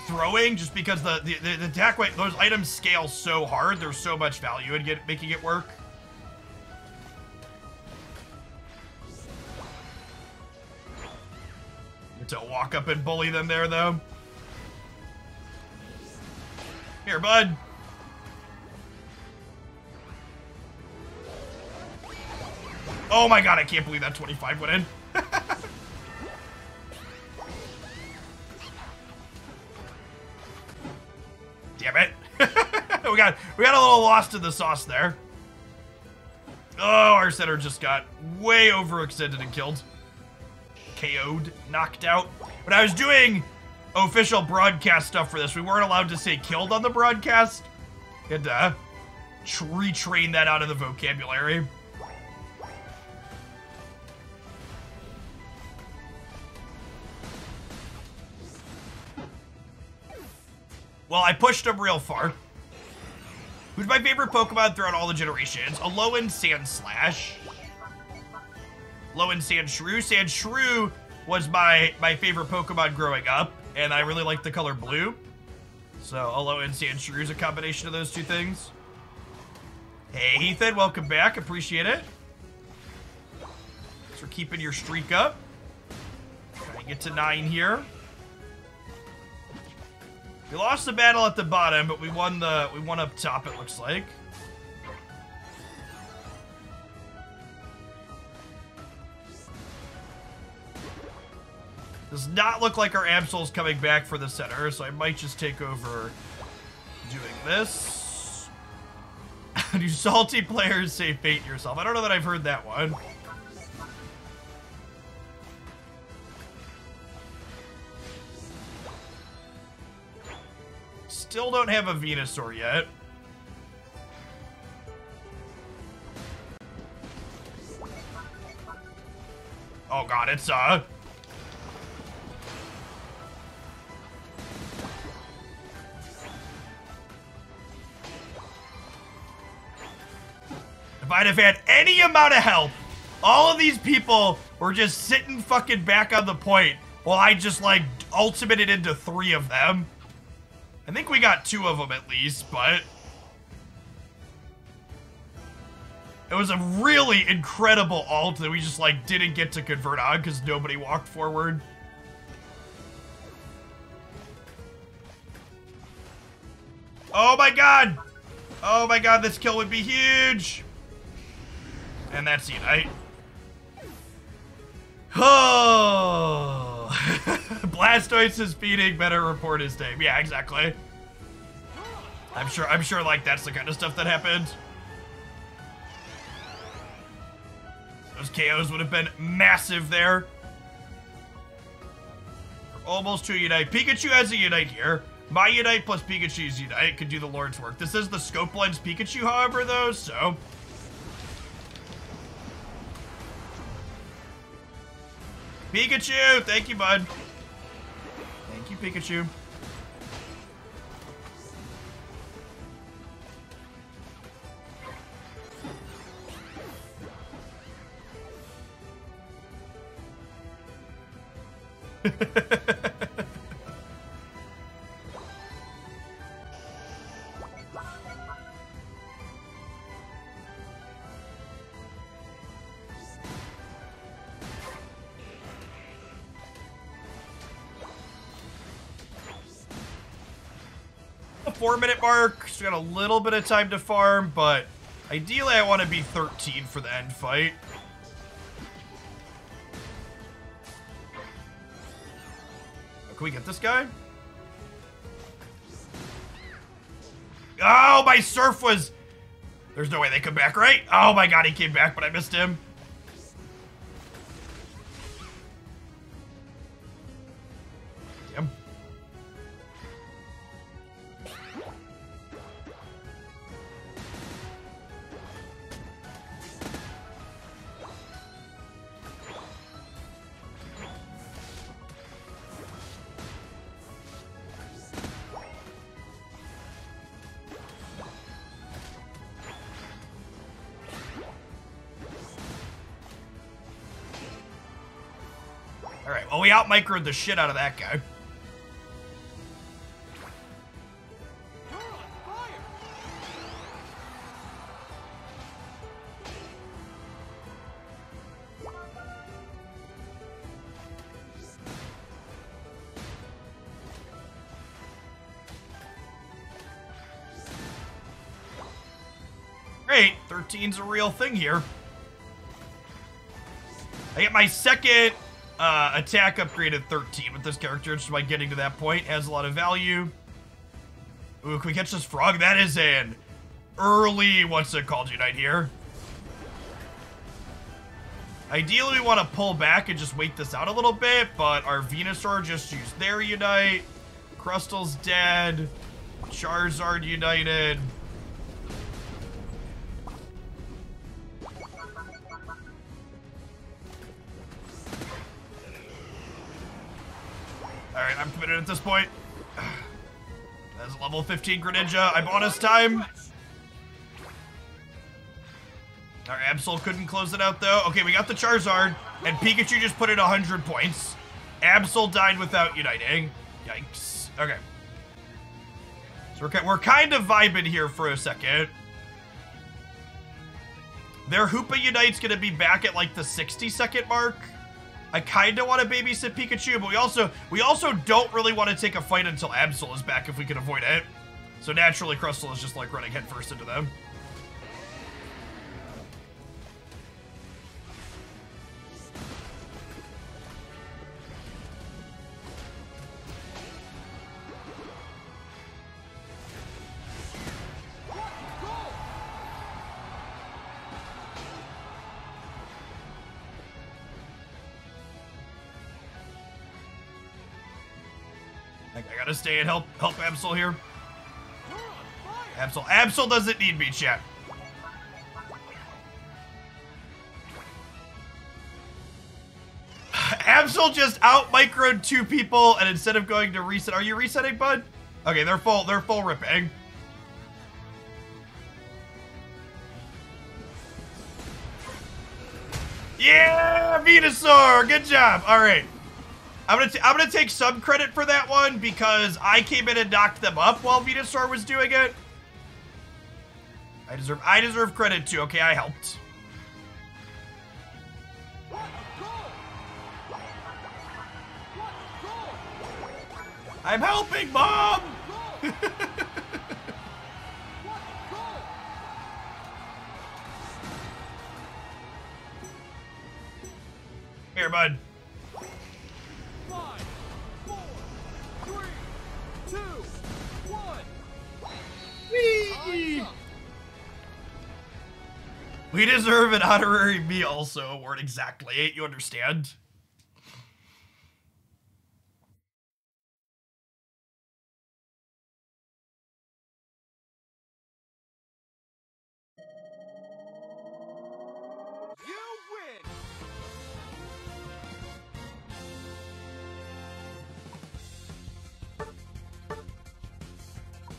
throwing, just because the attack weight, those items scale so hard, there's so much value in making it work. Don't walk up and bully them there, though. Here, bud. Oh my god, I can't believe that 25 went in. Damn it. we got a little lost in the sauce there. Oh, our center just got way overextended and killed. KO'd, knocked out. When I was doing official broadcast stuff for this, we weren't allowed to say killed on the broadcast. Had to retrain that out of the vocabulary. Well, I pushed him real far. Who's my favorite Pokemon throughout all the generations? Alolan Sandslash. Alolan Sandshrew. Sandshrew was my favorite Pokemon growing up, and I really like the color blue. So Alolan Sandshrew is a combination of those two things. Hey, Ethan, welcome back. Appreciate it. Thanks for keeping your streak up. Trying to get to 9 here. We lost the battle at the bottom, but we won up top, it looks like. Does not look like our Absol's coming back for the center, so I might just take over doing this. Do salty players say fate yourself? I don't know that I've heard that one. Still don't have a Venusaur yet. Oh god, it's if I'd have had any amount of help, all of these people were just sitting fucking back on the point while I just like ultimated into 3 of them. I think we got 2 of them at least, but it was a really incredible ult that we just like didn't get to convert on because nobody walked forward. Oh my god! Oh my god, this kill would be huge! And that's Unite. Oh! Blastoise is feeding, better report his name. Yeah, exactly. I'm sure like that's the kind of stuff that happened. Those KOs would have been massive there. Almost to Unite. Pikachu has a Unite here. My Unite plus Pikachu's Unite could do the Lord's work. This is the Scope Lens Pikachu, however, though, so... Pikachu! Thank you, bud. Thank you, Pikachu. The 4-minute mark, so we got a little bit of time to farm, but ideally I want to be 13 for the end fight. Oh, can we get this guy? Oh, my Surf was... There's no way they come back, right? Oh my god, he came back, but I missed him. Damn. Alright, well, we out-microed the shit out of that guy. Great, 13's a real thing here. I get my second attack upgrade at 13 with this character, just by getting to that point. Has a lot of value. Ooh, can we catch this frog? That is an early, what's it called, Unite here. Ideally, we want to pull back and just wait this out a little bit, but our Venusaur just used their Unite. Crustal's dead. Charizard united. Alright, I'm committed at this point. That's level 15 Greninja. I bought us time. Our Absol couldn't close it out, though. Okay, we got the Charizard, and Pikachu just put in 100 points. Absol died without uniting. Yikes. Okay. So we're kind of vibing here for a second. Their Hoopa Unite's gonna be back at, like, the 60-second mark. I kind of want to babysit Pikachu, but we also don't really want to take a fight until Absol is back if we can avoid it. So naturally, Crustle is just, like, running headfirst into them. I gotta stay and help Absol here. Absol doesn't need me, chat. Absol just out-microed 2 people, and instead of going to reset, are you resetting, bud? Okay, they're full ripping. Yeah, Venusaur, good job. All right. I'm gonna take some credit for that one because I came in and knocked them up while Venusaur was doing it. I deserve credit too. Okay, I helped. I'm helping, Mom. Here, bud.
5, 4, 3, 2, 1.
Whee! We deserve an honorary me also award, exactly. You understand?
You win.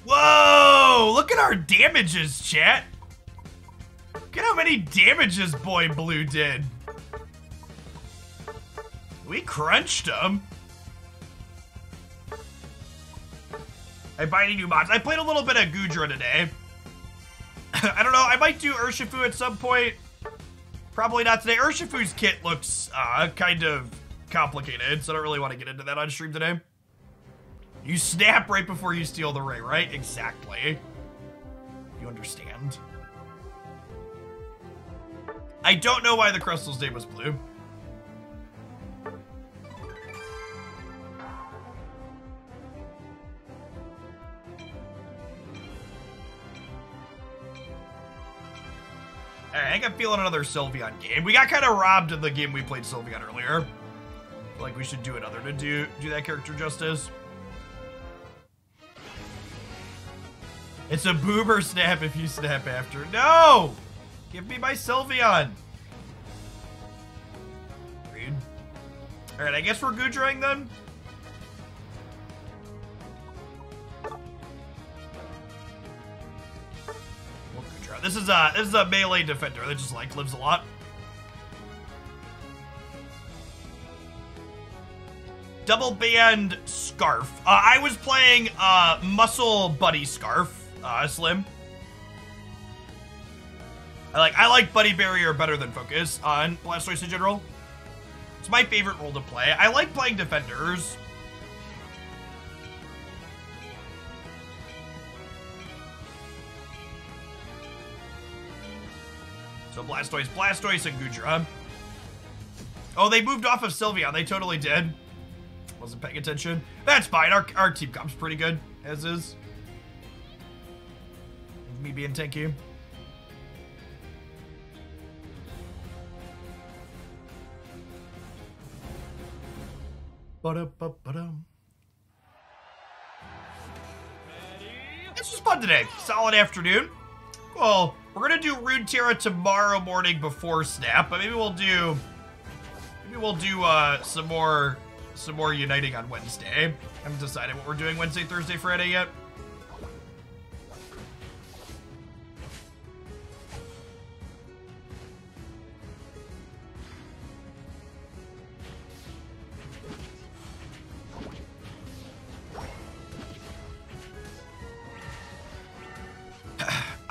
Whoa! Look at our damages, chat. Look at how many damages Boy Blue did. We crunched him. I buy any new mods. I played a little bit of Goodra today. I don't know. I might do Urshifu at some point. Probably not today. Urshifu's kit looks kind of complicated, so I don't really want to get into that on stream today. You snap right before you steal the ray, right? Exactly. You understand. I don't know why the Crustal's name was blue. Alright, I think I'm feeling another Sylveon game. We got kind of robbed in the game we played Sylveon earlier. I feel like we should do another to do that character justice. It's a boomer snap if you snap after. No! Give me my Sylveon. Rude. Alright, I guess we're Goodraing then. We'll Goodra. This is a melee defender that just like lives a lot. Double band Scarf. I was playing Muscle Buddy Scarf, Slim. I like Buddy Barrier better than Focus on Blastoise in general. It's my favorite role to play. I like playing defenders. So Blastoise, Blastoise, and Goodra. Oh, they moved off of Sylveon. They totally did. Wasn't paying attention. That's fine. Our team comp's pretty good, as is. Me being tanky. Ba-da-ba-ba-dum. This was fun today. Solid afternoon. Well, we're gonna do Runeterra tomorrow morning before Snap, but maybe we'll do some more Uniting on Wednesday. I haven't decided what we're doing Wednesday, Thursday, Friday yet.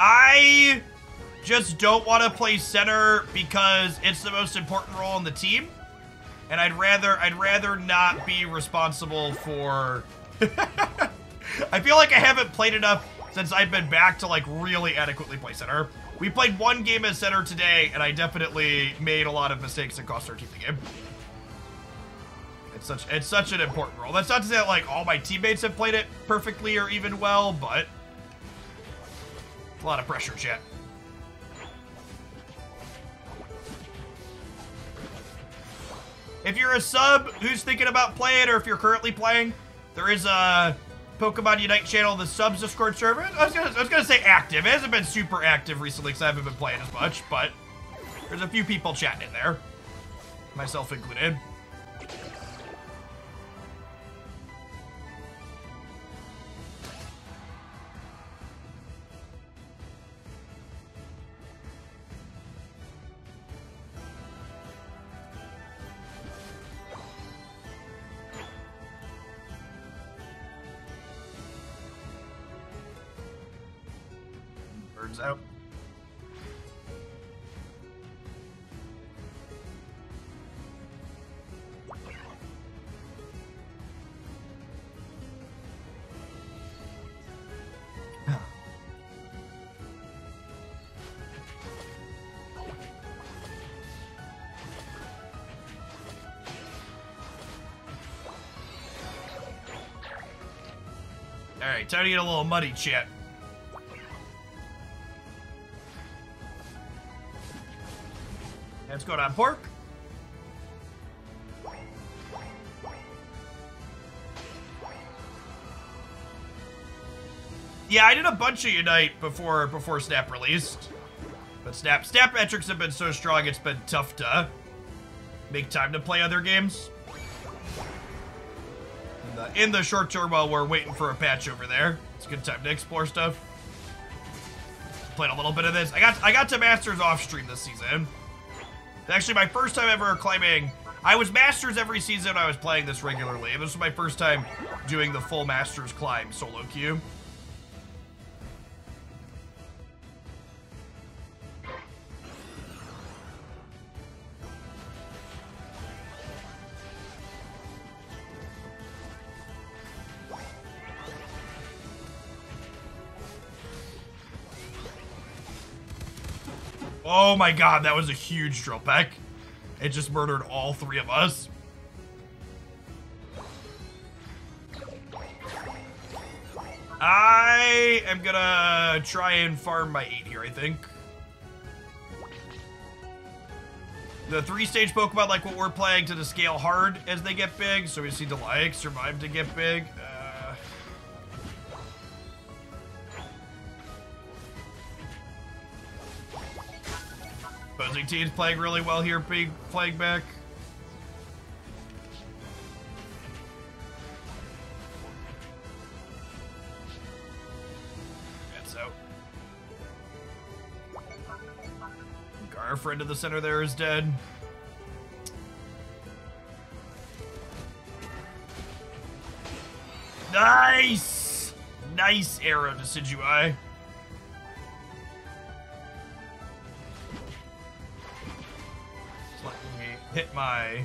I just don't want to play center because it's the most important role in the team, and I'd rather not be responsible for. I feel like I haven't played enough since I've been back to like really adequately play center. We played one game as center today, and I definitely made a lot of mistakes that cost our team the game. It's such an important role. That's not to say that like all my teammates have played it perfectly or even well, but. A lot of pressure, chat. If you're a sub who's thinking about playing, or if you're currently playing, there is a Pokemon Unite channel, the subs Discord server. I was gonna say active. It hasn't been super active recently because I haven't been playing as much, but there's a few people chatting in there, myself included. Out. All right, time to get a little muddy, chat. What's going on, Pork? Yeah, I did a bunch of Unite before Snap released. But Snap metrics have been so strong, it's been tough to make time to play other games. In the short term while we're waiting for a patch over there. It's a good time to explore stuff. Played a little bit of this. I got to Masters off stream this season. Actually, my first time ever climbing. I was Masters every season I was playing this regularly. This was my first time doing the full Masters climb solo queue. Oh my god, that was a huge drill peck. It just murdered all three of us. I am gonna try and farm my 8 here, I think. The 3-stage Pokemon, like what we're playing, to the scale hard as they get big, so we just need to like survive to get big. Opposing team's playing really well here, playing back. That's out. Our friend in the center there is dead. Nice! Nice arrow to Decidueye. Hit my...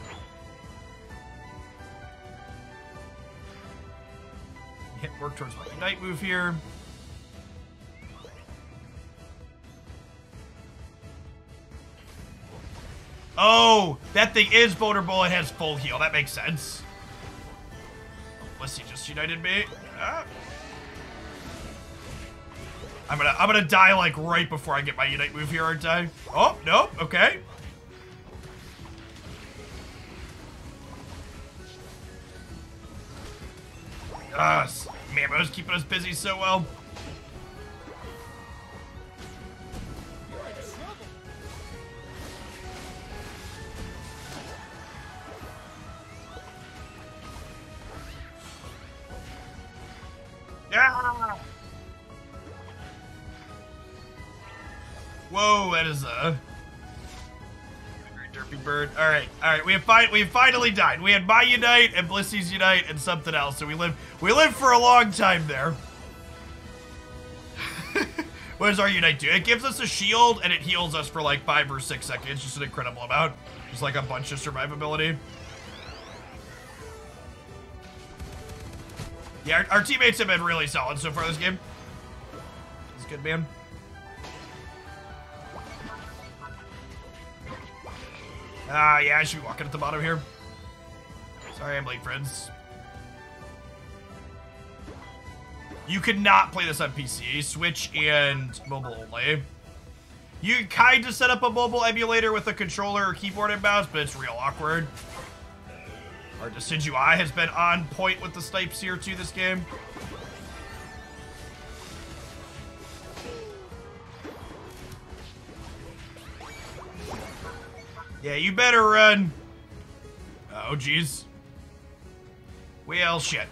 work towards my Unite move here. Oh, that thing is vulnerable and has full heal. That makes sense. Blissey just united me. I'm gonna die like right before I get my unite move here, aren't I? Oh, nope, okay. Mammo's keeping us busy so well. Ah! Whoa, that is a very derpy bird. All right, we finally died. We had my unite and Blissey's unite and something else. So we lived for a long time there. What does our unite do? It gives us a shield and it heals us for like 5 or 6 seconds. Just an incredible amount. Just like a bunch of survivability. Yeah, our teammates have been really solid so far this game. It's good, man. Yeah, I should be walking at the bottom here. Sorry, I'm late, friends. You could not play this on PC, Switch and mobile only. You can kind of set up a mobile emulator with a controller or keyboard and mouse, but it's real awkward. Our Decidueye has been on point with the snipes here too this game. Yeah, you better run. Oh, jeez. Well, shit.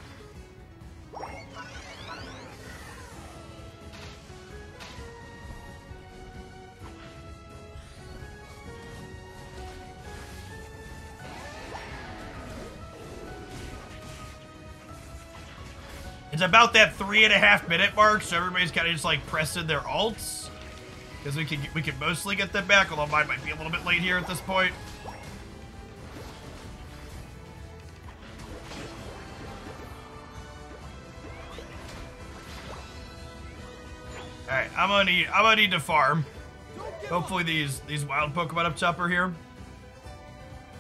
It's about that 3.5 minute mark, so everybody's kind of just like pressing their alts. Because we can mostly get them back, although mine might be a little bit late here at this point. Alright, I'm gonna need to farm. Hopefully these wild Pokemon up top are here.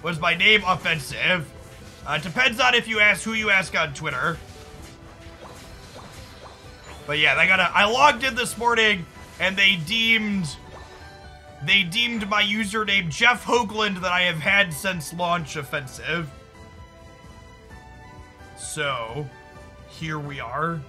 Was my name offensive? Depends on if you ask who you ask on Twitter. But yeah, I logged in this morning and they deemed my username Jeff Hoagland that I have had since launch offensive. So, here we are.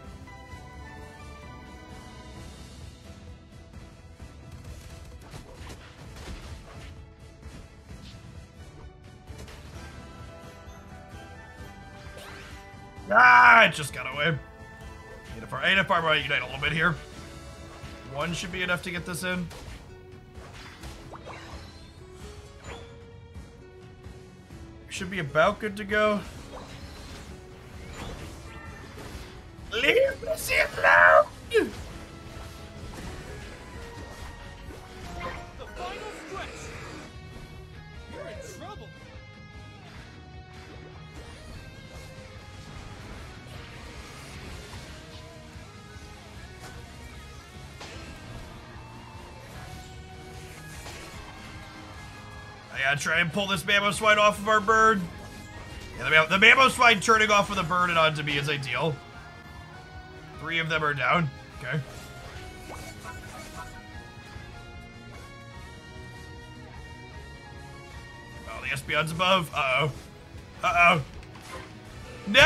Ah, it just got away. I need to farm my unite a little bit here. 1 should be enough to get this in. Should be about good to go. Leave me alone!
The final stretch. You're in trouble.
I gotta try and pull this Mamoswine off of our bird. Yeah, the Mamoswine turning off of the bird and onto me is ideal. 3 of them are down. Okay. Oh, the Espeon's above. Uh-oh. Uh-oh. No!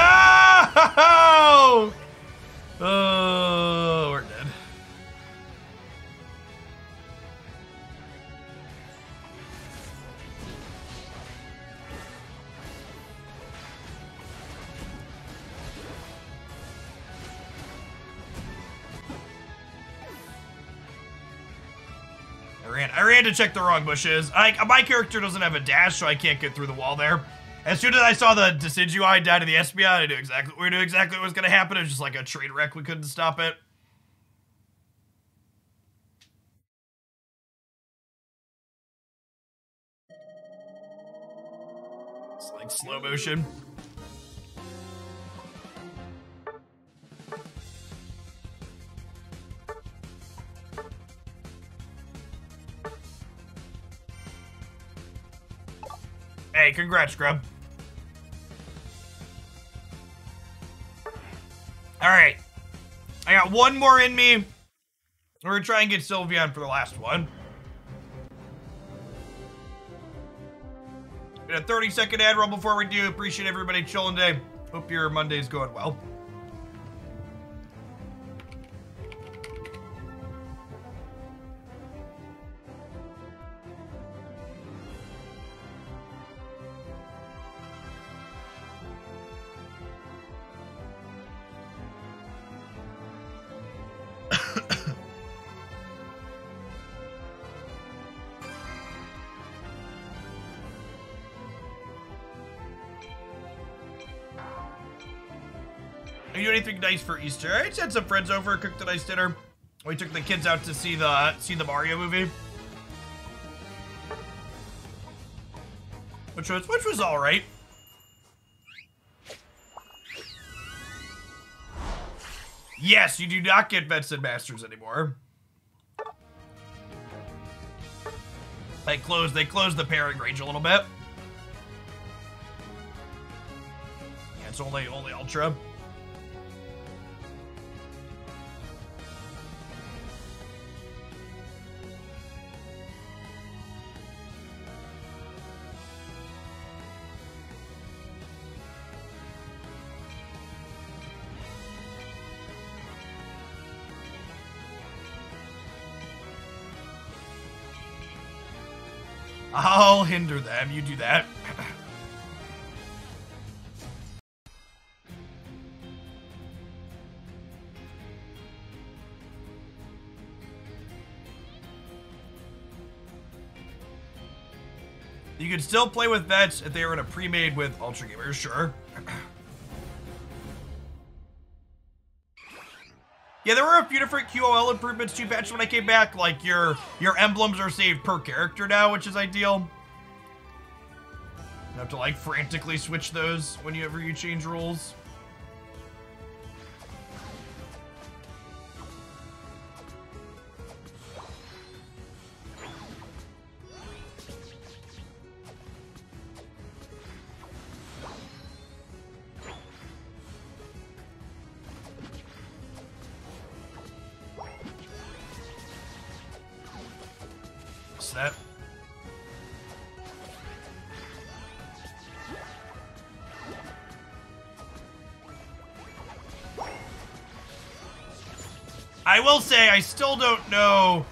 Oh, we're dead. I ran to check the wrong bushes. My character doesn't have a dash, so I can't get through the wall there. As soon as I saw the Decidueye die to the Espeon, I knew exactly what was going to happen. It was just like a train wreck. We couldn't stop it. It's like slow motion. Hey, congrats, Grub. Alright. I got one more in me. We're gonna try and get Sylveon for the last one. Got a 30-second ad roll before we do. Appreciate everybody chilling today. Hope your Monday's going well. You do anything nice for Easter? I just had some friends over, cooked a nice dinner. We took the kids out to see the Mario movie, which was all right. Yes, you do not get Benson Masters anymore. They closed the pairing range a little bit. Yeah, it's only Ultra. I'll hinder them. You do that. You can still play with vets if they were in a pre-made with Ultra Gamers, sure. Yeah, there were a few different QOL improvements to patch when I came back. Like your emblems are saved per character now, which is ideal. You have to like frantically switch those whenever you change rules. That. I will say I still don't know.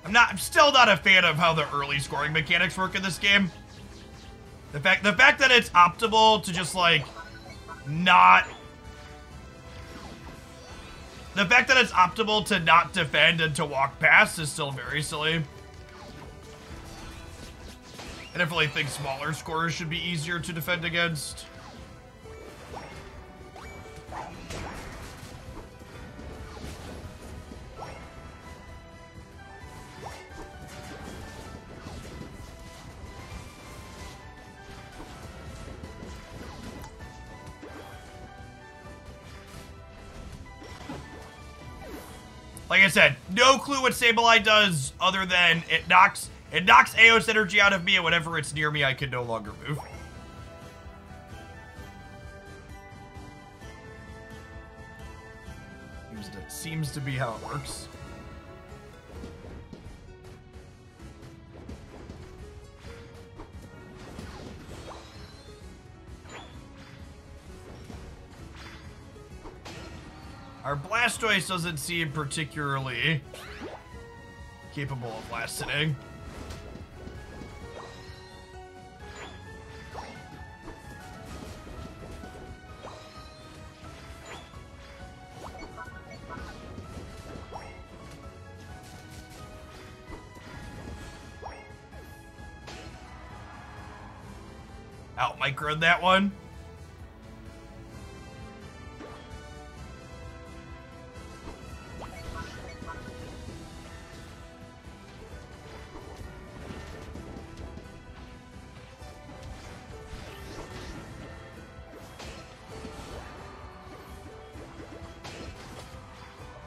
I'm still not a fan of how the early scoring mechanics work in this game. The fact that it's optimal to just like not. The fact that it's optimal to not defend and to walk past is still very silly. I definitely think smaller scorers should be easier to defend against. Like I said, no clue what Sableye does other than it knocks Aeos energy out of me, and whenever it's near me, I can no longer move. Seems to be how it works. Our Blastoise doesn't seem particularly capable of last hitting. Out microed that one.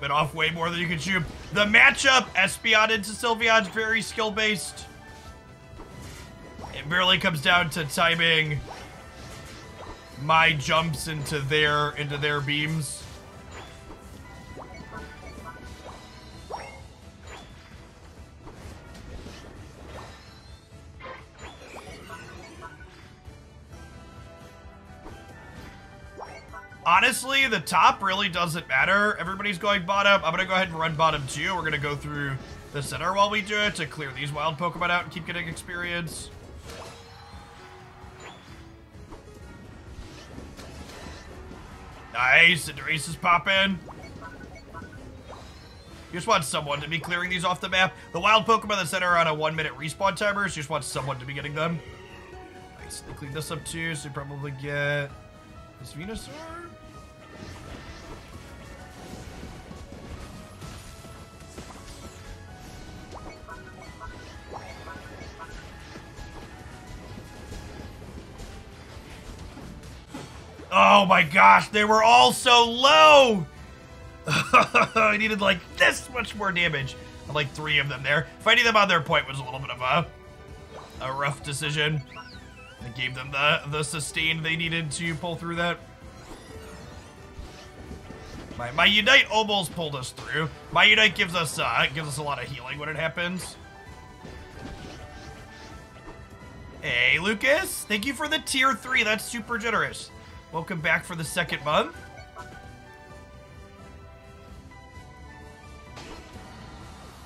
Been off way more than you can chew. The matchup, Espeon into Sylveon's very skill-based. barely comes down to timing my jumps into their beams. Honestly, the top really doesn't matter. Everybody's going bottom. I'm gonna go ahead and run bottom too. We're gonna go through the center while we do it to clear these wild Pokemon out and keep getting experience. Nice, Cinderace is popping. You just want someone to be clearing these off the map. The wild Pokemon in the center are on a 1-minute respawn timer, so you just want someone to be getting them. Nice, they clean this up too, so you probably get this Venusaur. Oh my gosh, they were all so low! I needed like this much more damage. And like 3 of them there. Fighting them on their point was a little bit of a rough decision. I gave them the sustain they needed to pull through that. My Unite almost pulled us through. My Unite gives us a lot of healing when it happens. Hey Lucas, thank you for the tier 3. That's super generous. Welcome back for the 2nd month.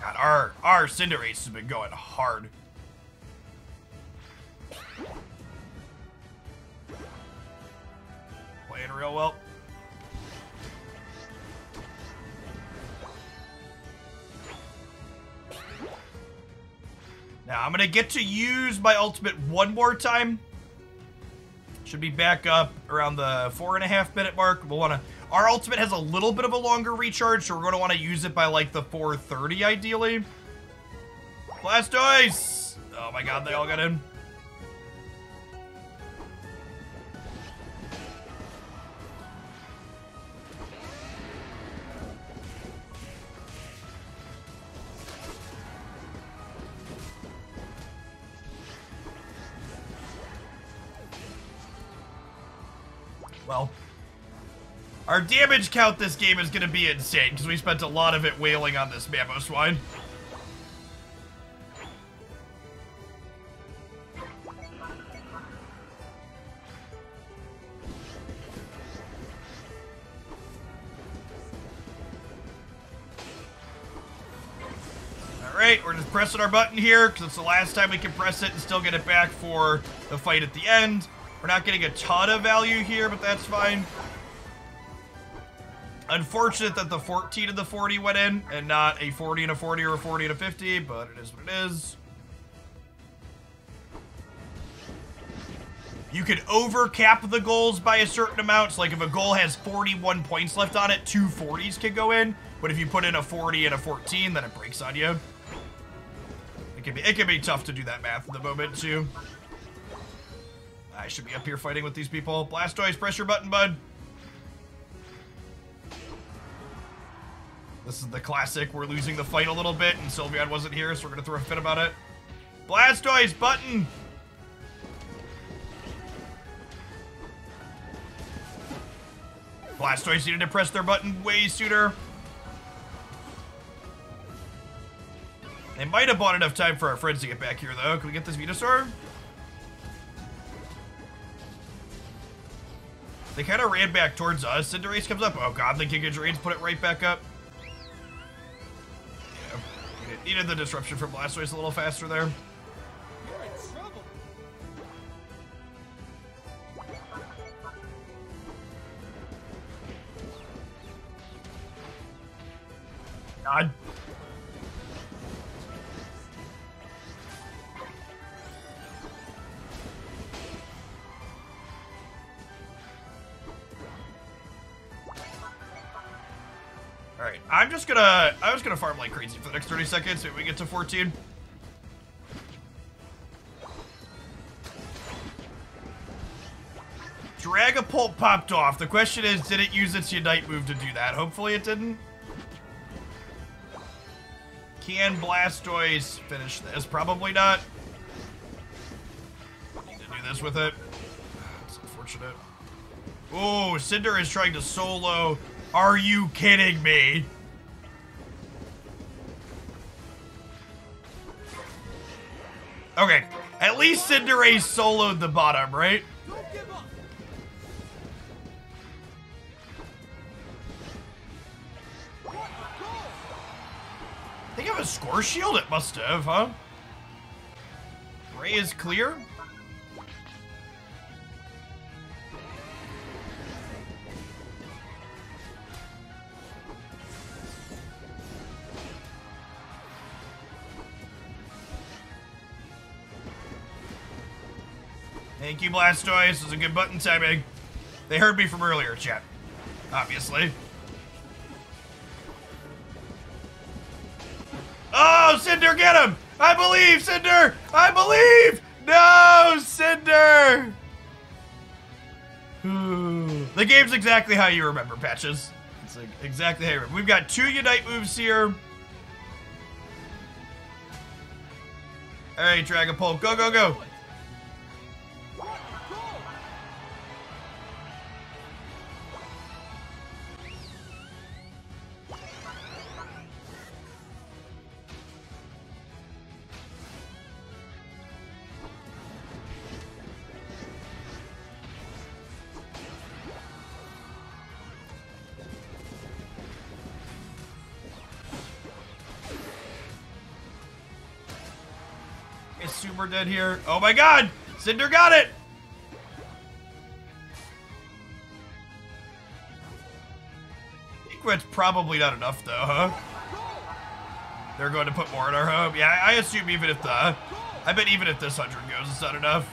God, our Cinderace has been going hard. Playing real well. Now I'm gonna get to use my ultimate one more time. Should be back up around the 4.5-minute mark. We'll wanna. Our ultimate has a little bit of a longer recharge, so we're gonna want to use it by like the 4:30 ideally. Blastoise! Oh my god, they all got in. Well, our damage count this game is going to be insane because we spent a lot of it wailing on this Mamoswine. Alright, we're just pressing our button here because it's the last time we can press it and still get it back for the fight at the end. We're not getting a ton of value here, but that's fine. Unfortunate that the 14 and the 40 went in, and not a 40 and a 40 or a 40 and a 50, but it is what it is. You can overcap the goals by a certain amount, so like if a goal has 41 points left on it, 2 40s can go in, but if you put in a 40 and a 14, then it breaks on you. It can be tough to do that math at the moment, too. I should be up here fighting with these people. Blastoise, press your button, bud. This is the classic. We're losing the fight a little bit, and Sylveon wasn't here, so we're going to throw a fit about it. Blastoise, button! Blastoise needed to press their button way sooner. They might have bought enough time for our friends to get back here, though. Can we get this Venusaur? They kind of ran back towards us. Cinderace comes up. Oh god, the Giga Drains put it right back up. Yeah, needed the disruption from Blastoise a little faster there.
You're in trouble.
God. Alright, I'm just gonna farm like crazy for the next 30 seconds so we get to 14. Dragapult popped off. The question is, did it use its Unite move to do that? Hopefully it didn't. Can Blastoise finish this? Probably not. this with it. It's unfortunate. Oh, Cinder is trying to solo. Are you kidding me? Okay, at least Cinderace soloed the bottom, right?
Don't give up.
They have a score shield? It must have, huh? Ray is clear. Thank you, Blastoise. This is a good button timing. They heard me from earlier, chat. Obviously. Oh, Cinder, get him! I believe, Cinder! I believe! No, Cinder! The game's exactly how you remember, Patches. It's like exactly how you remember. We've got 2 Unite moves here. Alright, Dragapult, go, go, go! Is Super dead here? Oh my god! Cinder got it! I think that's probably not enough though, huh? They're going to put more in our home. Yeah, I assume even if I bet even if this 100 goes, it's not enough.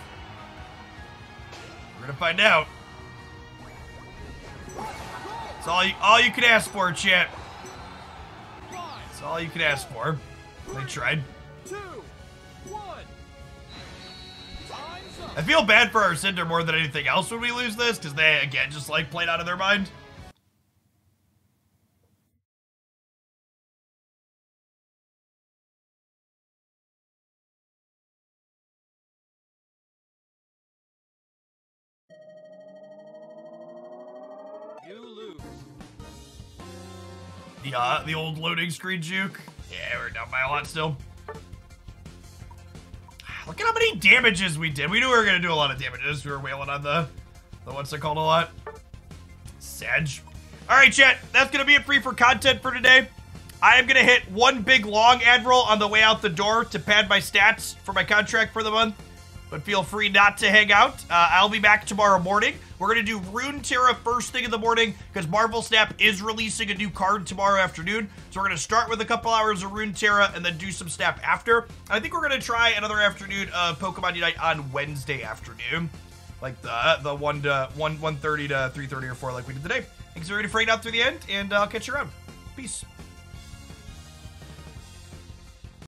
We're gonna find out. It's all you can ask for, chat. It's all you can ask for. They tried.
2, 1.
I feel bad for our Cinder more than anything else when we lose this, because they, again, just, like, played out of their mind.
You lose.
The old loading screen juke. Yeah, we're down by a lot still. Look at how many damages we did. We knew we were gonna do a lot of damages. We were wailing on the what's it called a lot? Sedge. All right, chat. That's gonna be it for content for today. I am gonna hit one big long Admiral on the way out the door to pad my stats for my contract for the month. But feel free not to hang out. I'll be back tomorrow morning. We're going to do Runeterra first thing in the morning because Marvel Snap is releasing a new card tomorrow afternoon. So we're going to start with a couple hours of Runeterra and then do some Snap after. And I think we're going to try another afternoon of Pokemon Unite on Wednesday afternoon. Like the 1:30 to 3:30 or 4 like we did today. Thanks everybody for hanging out through the end, and I'll catch you around. Peace.